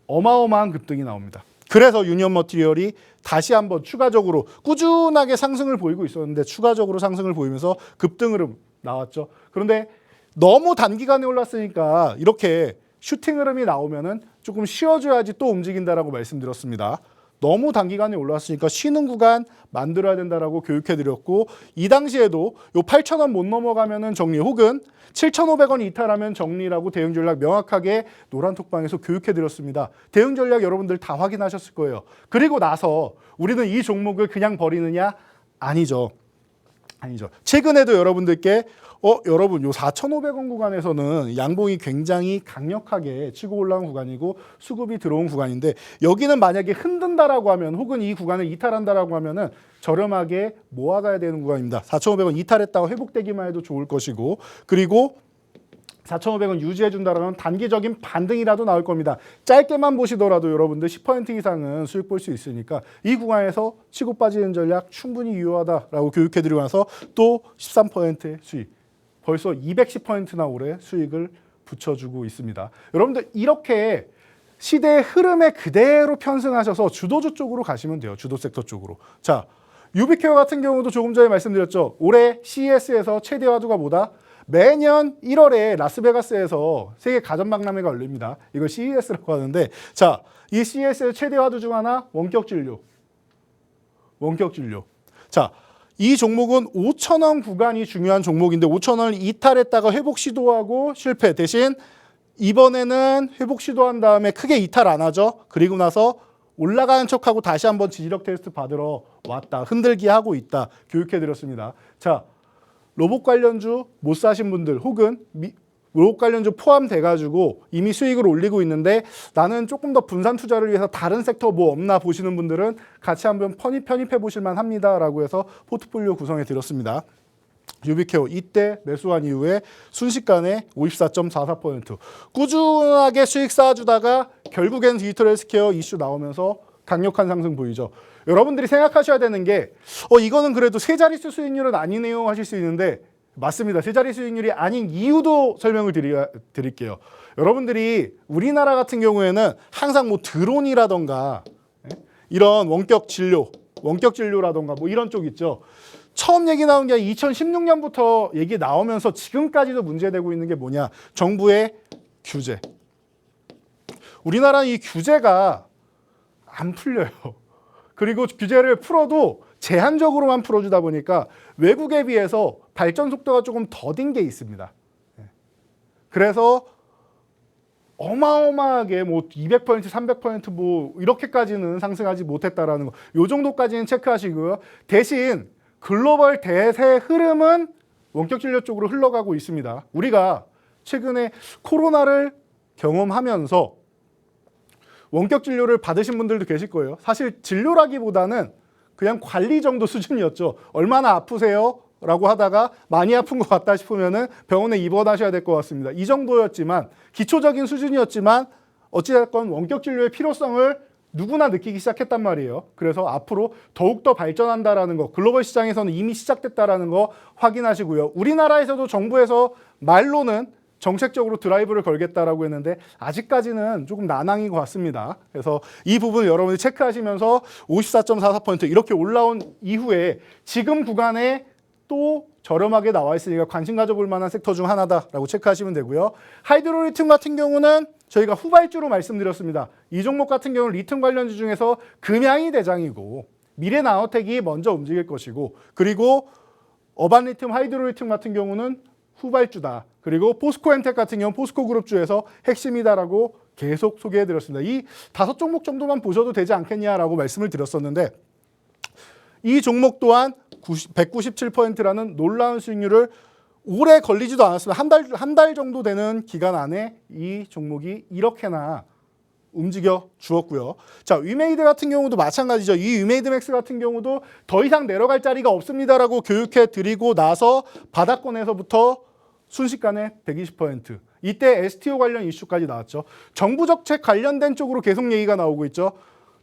어마어마한 급등이 나옵니다. 그래서 유니온 머티리얼이 다시 한번 추가적으로 꾸준하게 상승을 보이고 있었는데 추가적으로 상승을 보이면서 급등 흐름 나왔죠. 그런데 너무 단기간에 올랐으니까 이렇게 슈팅 흐름이 나오면은 조금 쉬어줘야지 또 움직인다라고 말씀드렸습니다. 너무 단기간에 올랐으니까 쉬는 구간 만들어야 된다라고 교육해드렸고 이 당시에도 요 8,000원 못 넘어가면은 정리 혹은 7,500원 이탈하면 정리라고 대응 전략 명확하게 노란톡방에서 교육해드렸습니다. 대응 전략 여러분들 다 확인하셨을 거예요. 그리고 나서 우리는 이 종목을 그냥 버리느냐? 아니죠. 최근에도 여러분들께 여러분 요 4,500원 구간에서는 양봉이 굉장히 강력하게 치고 올라온 구간이고 수급이 들어온 구간인데 여기는 만약에 흔든다라고 하면 혹은 이 구간을 이탈한다라고 하면은 저렴하게 모아가야 되는 구간입니다. 4,500원 이탈했다가 회복되기만 해도 좋을 것이고 그리고 4,500원 유지해준다면 단기적인 반등이라도 나올 겁니다. 짧게만 보시더라도 여러분들 10% 이상은 수익 볼 수 있으니까 이 구간에서 치고 빠지는 전략 충분히 유효하다라고 교육해드리고 나서 또 13%의 수익. 벌써 210%나 올해 수익을 붙여주고 있습니다. 여러분들 이렇게 시대의 흐름에 그대로 편승하셔서 주도주 쪽으로 가시면 돼요. 주도 섹터 쪽으로. 자, 유비케어 같은 경우도 조금 전에 말씀드렸죠. 올해 CES에서 최대 화두가 뭐다? 매년 1월에 라스베가스에서 세계 가전박람회가 열립니다. 이걸 CES라고 하는데 자, 이 CES의 최대 화두 중 하나 원격 진료. 자, 이 종목은 5,000원 구간이 중요한 종목인데 5,000원을 이탈했다가 회복 시도하고 실패. 대신 이번에는 회복 시도한 다음에 크게 이탈 안 하죠. 그리고 나서 올라가는 척하고 다시 한번 지지력 테스트 받으러 왔다. 흔들기 하고 있다. 교육해드렸습니다. 자, 로봇 관련주 못 사신 분들 혹은 로봇 관련주 포함돼가지고 이미 수익을 올리고 있는데 나는 조금 더 분산 투자를 위해서 다른 섹터 뭐 없나 보시는 분들은 같이 한번 편입해 보실만 합니다라고 해서 포트폴리오 구성해 드렸습니다. 유비케어 이때 매수한 이후에 순식간에 54.44% 꾸준하게 수익 쌓아주다가 결국엔 디지털 헬스케어 이슈 나오면서 강력한 상승 보이죠. 여러분들이 생각하셔야 되는 게 이거는 그래도 세 자릿수 수익률은 아니네요 하실 수 있는데 맞습니다. 세 자리 수익률이 아닌 이유도 설명을 드릴게요. 여러분들이 우리나라 같은 경우에는 항상 뭐 드론이라던가 이런 원격 진료라던가 뭐 이런 쪽 있죠. 처음 얘기 나온 게 2016년부터 얘기 나오면서 지금까지도 문제되고 있는 게 뭐냐? 정부의 규제. 우리나라는 이 규제가 안 풀려요. 그리고 규제를 풀어도 제한적으로만 풀어주다 보니까 외국에 비해서 발전 속도가 조금 더딘 게 있습니다. 그래서 어마어마하게 뭐 200%, 300% 뭐 이렇게까지는 상승하지 못했다라는 거. 요 정도까지는 체크하시고요. 대신 글로벌 대세 흐름은 원격 진료 쪽으로 흘러가고 있습니다. 우리가 최근에 코로나를 경험하면서 원격 진료를 받으신 분들도 계실 거예요. 사실 진료라기보다는 그냥 관리 정도 수준이었죠. 얼마나 아프세요? 라고 하다가 많이 아픈 것 같다 싶으면은 병원에 입원하셔야 될 것 같습니다. 이 정도였지만 기초적인 수준이었지만 어찌됐건 원격 진료의 필요성을 누구나 느끼기 시작했단 말이에요. 그래서 앞으로 더욱더 발전한다라는 거, 글로벌 시장에서는 이미 시작됐다라는 거 확인하시고요. 우리나라에서도 정부에서 말로는 정책적으로 드라이브를 걸겠다라고 했는데 아직까지는 조금 난항인 것 같습니다. 그래서 이 부분 여러분이 체크하시면서 54.44% 이렇게 올라온 이후에 지금 구간에 또 저렴하게 나와 있으니까 관심 가져볼 만한 섹터 중 하나다라고 체크하시면 되고요. 하이드로리튬 같은 경우는 저희가 후발주로 말씀드렸습니다. 이 종목 같은 경우는 리튬 관련주 중에서 금양이 대장이고 미래나노텍이 먼저 움직일 것이고 그리고 어반리튬, 하이드로리튬 같은 경우는 후발주다. 그리고 포스코엔텍 같은 경우는 포스코그룹주에서 핵심이다라고 계속 소개해드렸습니다. 이 5종목 정도만 보셔도 되지 않겠냐라고 말씀을 드렸었는데 이 종목 또한 197%라는 놀라운 수익률을 오래 걸리지도 않았습니다. 한 달 정도 되는 기간 안에 이 종목이 이렇게나 움직여 주었고요. 자, 위메이드 같은 경우도 마찬가지죠. 이 위메이드맥스 같은 경우도 더 이상 내려갈 자리가 없습니다라고 교육해 드리고 나서 바닥권에서부터 순식간에 120%. 이때 STO 관련 이슈까지 나왔죠. 정부 정책 관련된 쪽으로 계속 얘기가 나오고 있죠.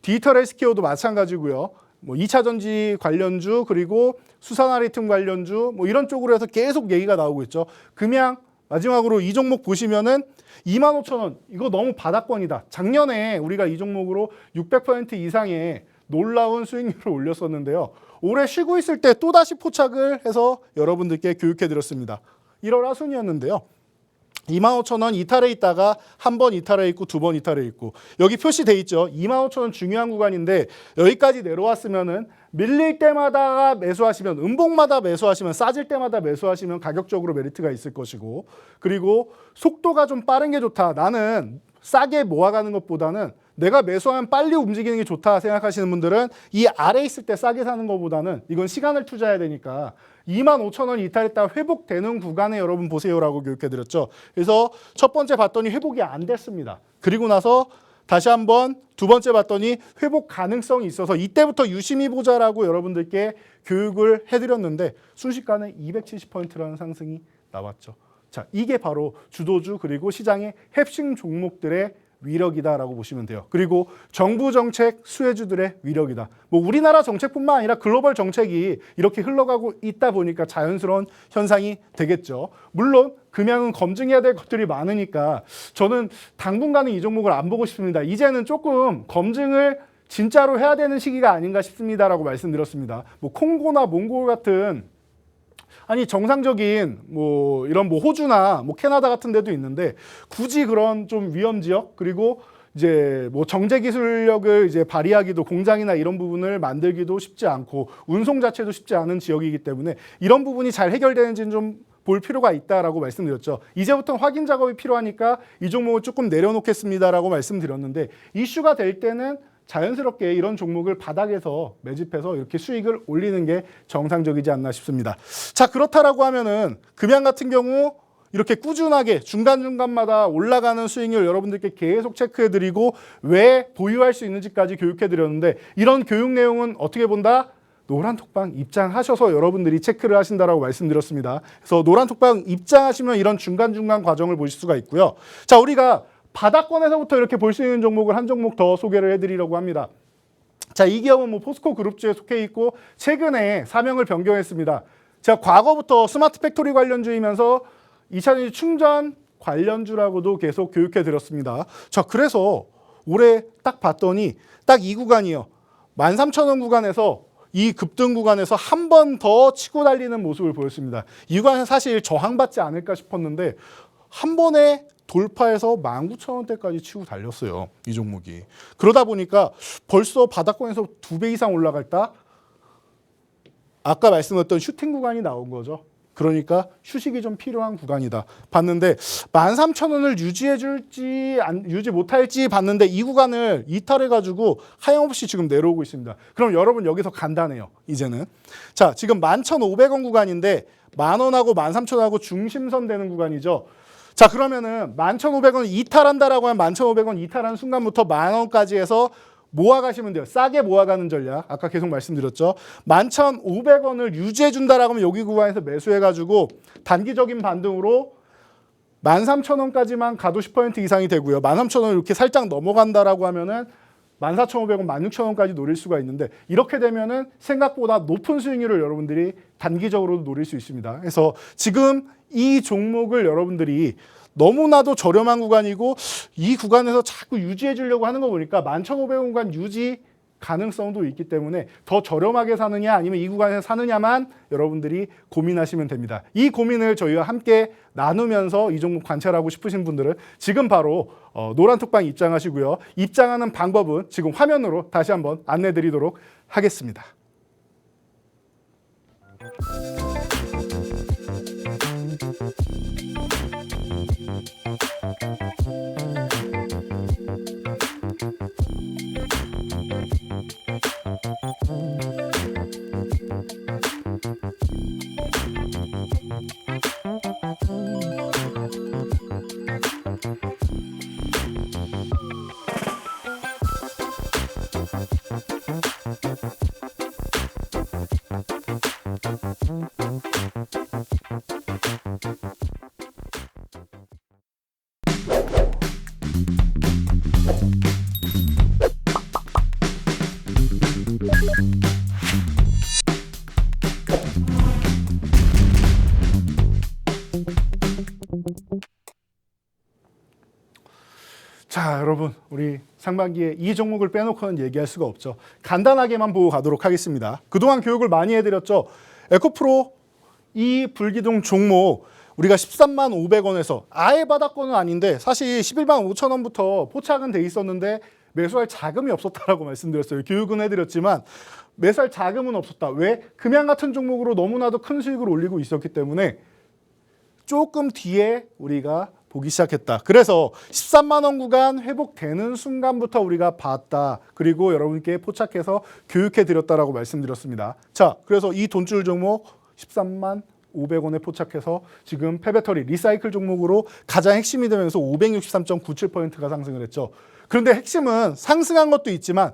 디지털 헬스케어도 마찬가지고요. 뭐 2차 전지 관련주 그리고 수산화리튬 관련주 뭐 이런 쪽으로 해서 계속 얘기가 나오고 있죠. 금양 마지막으로 이 종목 보시면은 25,000원 이거 너무 바닥권이다. 작년에 우리가 이 종목으로 600% 이상의 놀라운 수익률을 올렸었는데요. 올해 쉬고 있을 때 또다시 포착을 해서 여러분들께 교육해 드렸습니다. 1월 하순이었는데요. 25,000원 이탈해 있다가 한 번 이탈해 있고 두 번 이탈해 있고 여기 표시돼 있죠. 25,000원 중요한 구간인데 여기까지 내려왔으면은 밀릴 때마다 매수하시면 음봉마다 매수하시면 싸질 때마다 매수하시면 가격적으로 메리트가 있을 것이고 그리고 속도가 좀 빠른 게 좋다. 나는 싸게 모아가는 것보다는 내가 매수하면 빨리 움직이는 게 좋다 생각하시는 분들은 이 아래에 있을 때 싸게 사는 것보다는 이건 시간을 투자해야 되니까 25,000원 이탈했다가 회복되는 구간에 여러분 보세요라고 교육해드렸죠. 그래서 첫 번째 봤더니 회복이 안 됐습니다. 그리고 나서 다시 한번 두 번째 봤더니 회복 가능성이 있어서 이때부터 유심히 보자라고 여러분들께 교육을 해드렸는데 순식간에 270%라는 상승이 나왔죠. 자, 이게 바로 주도주 그리고 시장의 핵심 종목들의 위력이다라고 보시면 돼요. 그리고 정부 정책 수혜주들의 위력이다. 뭐 우리나라 정책뿐만 아니라 글로벌 정책이 이렇게 흘러가고 있다 보니까 자연스러운 현상이 되겠죠. 물론 금양은 검증해야 될 것들이 많으니까 저는 당분간은 이 종목을 안 보고 싶습니다. 이제는 조금 검증을 진짜로 해야 되는 시기가 아닌가 싶습니다라고 말씀드렸습니다. 뭐 콩고나 몽골 같은 아니 정상적인 뭐 이런 뭐 호주나 뭐 캐나다 같은 데도 있는데 굳이 그런 좀 위험 지역 그리고 이제 뭐 정제 기술력을 이제 발휘하기도 공장이나 이런 부분을 만들기도 쉽지 않고 운송 자체도 쉽지 않은 지역이기 때문에 이런 부분이 잘 해결되는지는 좀 볼 필요가 있다라고 말씀드렸죠. 이제부터 확인 작업이 필요하니까 이 종목을 조금 내려놓겠습니다라고 말씀드렸는데 이슈가 될 때는 자연스럽게 이런 종목을 바닥에서 매집해서 이렇게 수익을 올리는 게 정상적이지 않나 싶습니다. 자, 그렇다라고 하면은 금양 같은 경우 이렇게 꾸준하게 중간중간마다 올라가는 수익률 여러분들께 계속 체크해드리고 왜 보유할 수 있는지까지 교육해드렸는데 이런 교육 내용은 어떻게 본다? 노란톡방 입장하셔서 여러분들이 체크를 하신다라고 말씀드렸습니다. 그래서 노란톡방 입장하시면 이런 중간중간 과정을 보실 수가 있고요. 자, 우리가 바닥권에서부터 이렇게 볼 수 있는 종목을 한 종목 더 소개를 해드리려고 합니다. 자, 이 기업은 뭐 포스코 그룹주에 속해 있고 최근에 사명을 변경했습니다. 제가 과거부터 스마트 팩토리 관련주이면서 2차전지 충전 관련주라고도 계속 교육해 드렸습니다. 자, 그래서 올해 딱 봤더니 딱 이 구간이요. 13,000원 구간에서 이 급등 구간에서 한 번 더 치고 달리는 모습을 보였습니다. 이 구간은 사실 저항받지 않을까 싶었는데 한 번에 돌파해서 19,000원대까지 치고 달렸어요. 이 종목이. 그러다 보니까 벌써 바닥권에서 2배 이상 올라갔다? 아까 말씀드렸던 슈팅 구간이 나온 거죠. 그러니까 휴식이 좀 필요한 구간이다. 봤는데 13,000원을 유지해줄지 유지 못할지 봤는데 이 구간을 이탈해가지고 하염없이 지금 내려오고 있습니다. 그럼 여러분 여기서 간단해요. 이제는. 자, 지금 11,500원 구간인데 10,000원하고 13,000원하고 중심선 되는 구간이죠. 자, 그러면은 11,500원 이탈한다라고 하면 11,500원 이탈하는 순간부터 10,000원까지 해서 모아가시면 돼요. 싸게 모아가는 전략. 아까 계속 말씀드렸죠. 11,500원을 유지해준다라고 하면 여기 구간에서 매수해가지고 단기적인 반등으로 13,000원까지만 가도 10% 이상이 되고요. 13,000원 이렇게 살짝 넘어간다라고 하면은 14,500원, 16,000원까지 노릴 수가 있는데 이렇게 되면은 생각보다 높은 수익률을 여러분들이 단기적으로도 노릴 수 있습니다. 그래서 지금 이 종목을 여러분들이 너무나도 저렴한 구간이고 이 구간에서 자꾸 유지해 주려고 하는 거 보니까 11,500원 구간 유지 가능성도 있기 때문에 더 저렴하게 사느냐 아니면 이 구간에서 사느냐만 여러분들이 고민하시면 됩니다. 이 고민을 저희와 함께 나누면서 이 종목 관찰하고 싶으신 분들은 지금 바로 노란톡방 입장하시고요. 입장하는 방법은 지금 화면으로 다시 한번 안내 드리도록 하겠습니다. 자, 여러분, 우리 상반기에 이 종목을 빼놓고는 얘기할 수가 없죠. 간단하게만 보고 가도록 하겠습니다. 그동안 교육을 많이 해드렸죠. 에코프로 이 불기둥 종목 우리가 13만 500원에서 아예 바닥권은 아닌데 사실 11만 5천 원부터 포착은 돼 있었는데 매수할 자금이 없었다라고 말씀드렸어요. 교육은 해드렸지만 매수할 자금은 없었다. 왜? 금양 같은 종목으로 너무나도 큰 수익을 올리고 있었기 때문에 조금 뒤에 우리가 보기 시작했다. 그래서 13만 원 구간 회복되는 순간부터 우리가 봤다. 그리고 여러분께 포착해서 교육해 드렸다라고 말씀드렸습니다. 자, 그래서 이 돈줄 종목 13만 500원에 포착해서 지금 폐배터리 리사이클 종목으로 가장 핵심이 되면서 563.97%가 상승을 했죠. 그런데 핵심은 상승한 것도 있지만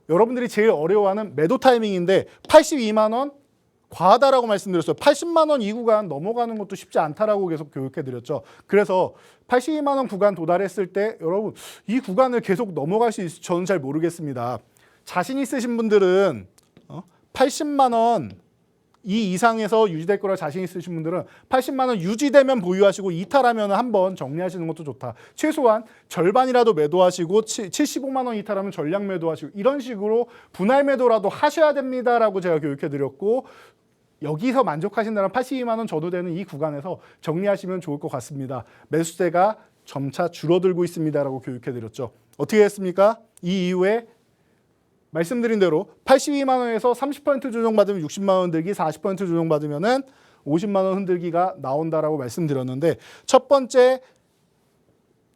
여러분들이 제일 어려워하는 매도 타이밍인데 82만 원 과하다라고 말씀드렸어요. 80만 원 이 구간 넘어가는 것도 쉽지 않다라고 계속 교육해드렸죠. 그래서 82만 원 구간 도달했을 때 여러분 이 구간을 계속 넘어갈 수 있을지 저는 잘 모르겠습니다. 자신 있으신 분들은 80만 원 이 이상에서 유지될 거라 자신 있으신 분들은 80만 원 유지되면 보유하시고 이탈하면 한번 정리하시는 것도 좋다. 최소한 절반이라도 매도하시고 75만 원 이탈하면 전량 매도하시고 이런 식으로 분할 매도라도 하셔야 됩니다라고 제가 교육해드렸고 여기서 만족하신다면 82만 원 저도 되는 이 구간에서 정리하시면 좋을 것 같습니다. 매수세가 점차 줄어들고 있습니다라고 교육해드렸죠. 어떻게 했습니까? 이 이후에 말씀드린 대로 82만 원에서 30% 조정받으면 60만 원 흔들기, 40% 조정받으면 50만 원 흔들기가 나온다라고 말씀드렸는데 첫 번째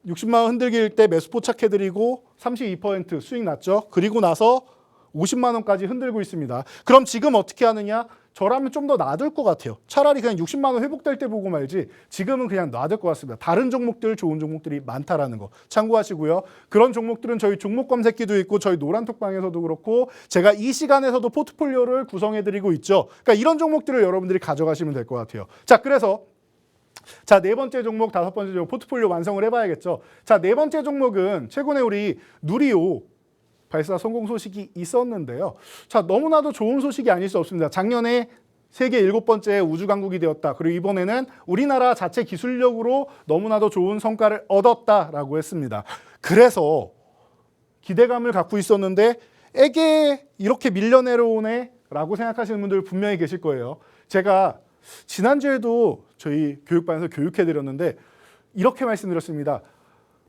60만 원 흔들기일 때 매수 포착해드리고 32% 수익 났죠. 그리고 나서 50만 원까지 흔들고 있습니다. 그럼 지금 어떻게 하느냐? 저라면 좀 더 놔둘 것 같아요. 차라리 그냥 60만 원 회복될 때 보고 말지 지금은 그냥 놔둘 것 같습니다. 다른 종목들 좋은 종목들이 많다라는 거 참고하시고요. 그런 종목들은 저희 종목 검색기도 있고 저희 노란톡방에서도 그렇고 제가 이 시간에서도 포트폴리오를 구성해드리고 있죠. 그러니까 이런 종목들을 여러분들이 가져가시면 될 것 같아요. 자, 그래서 자, 네 번째 종목, 다섯 번째 종목 포트폴리오 완성을 해봐야겠죠. 자, 네 번째 종목은 최근에 우리 누리호 발사 성공 소식이 있었는데요. 자, 너무나도 좋은 소식이 아닐 수 없습니다. 작년에 세계 7번째 우주 강국이 되었다. 그리고 이번에는 우리나라 자체 기술력으로 너무나도 좋은 성과를 얻었다라고 했습니다. 그래서 기대감을 갖고 있었는데 에게 이렇게 밀려 내려오네 라고 생각하시는 분들 분명히 계실 거예요. 제가 지난주에도 저희 교육반에서 교육해드렸는데 이렇게 말씀드렸습니다.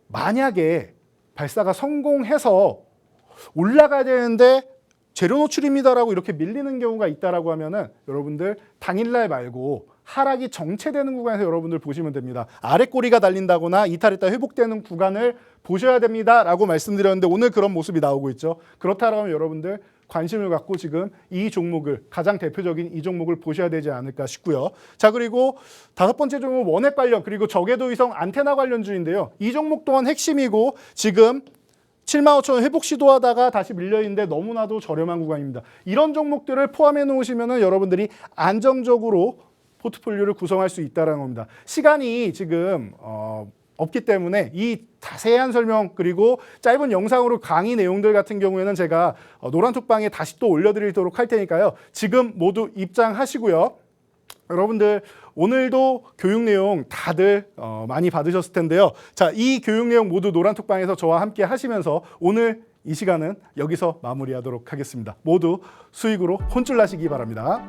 만약에 발사가 성공해서 올라가야 되는데 재료 노출입니다라고 이렇게 밀리는 경우가 있다라고 하면은 여러분들 당일날 말고 하락이 정체되는 구간에서 여러분들 보시면 됩니다. 아래 꼬리가 달린다거나 이탈했다 회복되는 구간을 보셔야 됩니다라고 말씀드렸는데 오늘 그런 모습이 나오고 있죠. 그렇다면 라 여러분들 관심을 갖고 지금 이 종목을 가장 대표적인 이 종목을 보셔야 되지 않을까 싶고요. 자, 그리고 다섯 번째 종목 원액 관련 그리고 저궤도위성 안테나 관련주인데요. 이 종목 또한 핵심이고 지금 7만 5천 원 회복 시도하다가 다시 밀려있는데 너무나도 저렴한 구간입니다. 이런 종목들을 포함해 놓으시면 여러분들이 안정적으로 포트폴리오를 구성할 수 있다는 겁니다. 시간이 지금 없기 때문에 이 자세한 설명 그리고 짧은 영상으로 강의 내용들 같은 경우에는 제가 노란톡방에 다시 또 올려드리도록 할 테니까요. 지금 모두 입장하시고요. 여러분들 오늘도 교육 내용 다들 많이 받으셨을 텐데요. 자, 이 교육 내용 모두 노란톡방에서 저와 함께 하시면서 오늘 이 시간은 여기서 마무리하도록 하겠습니다. 모두 수익으로 혼쭐 나시기 바랍니다.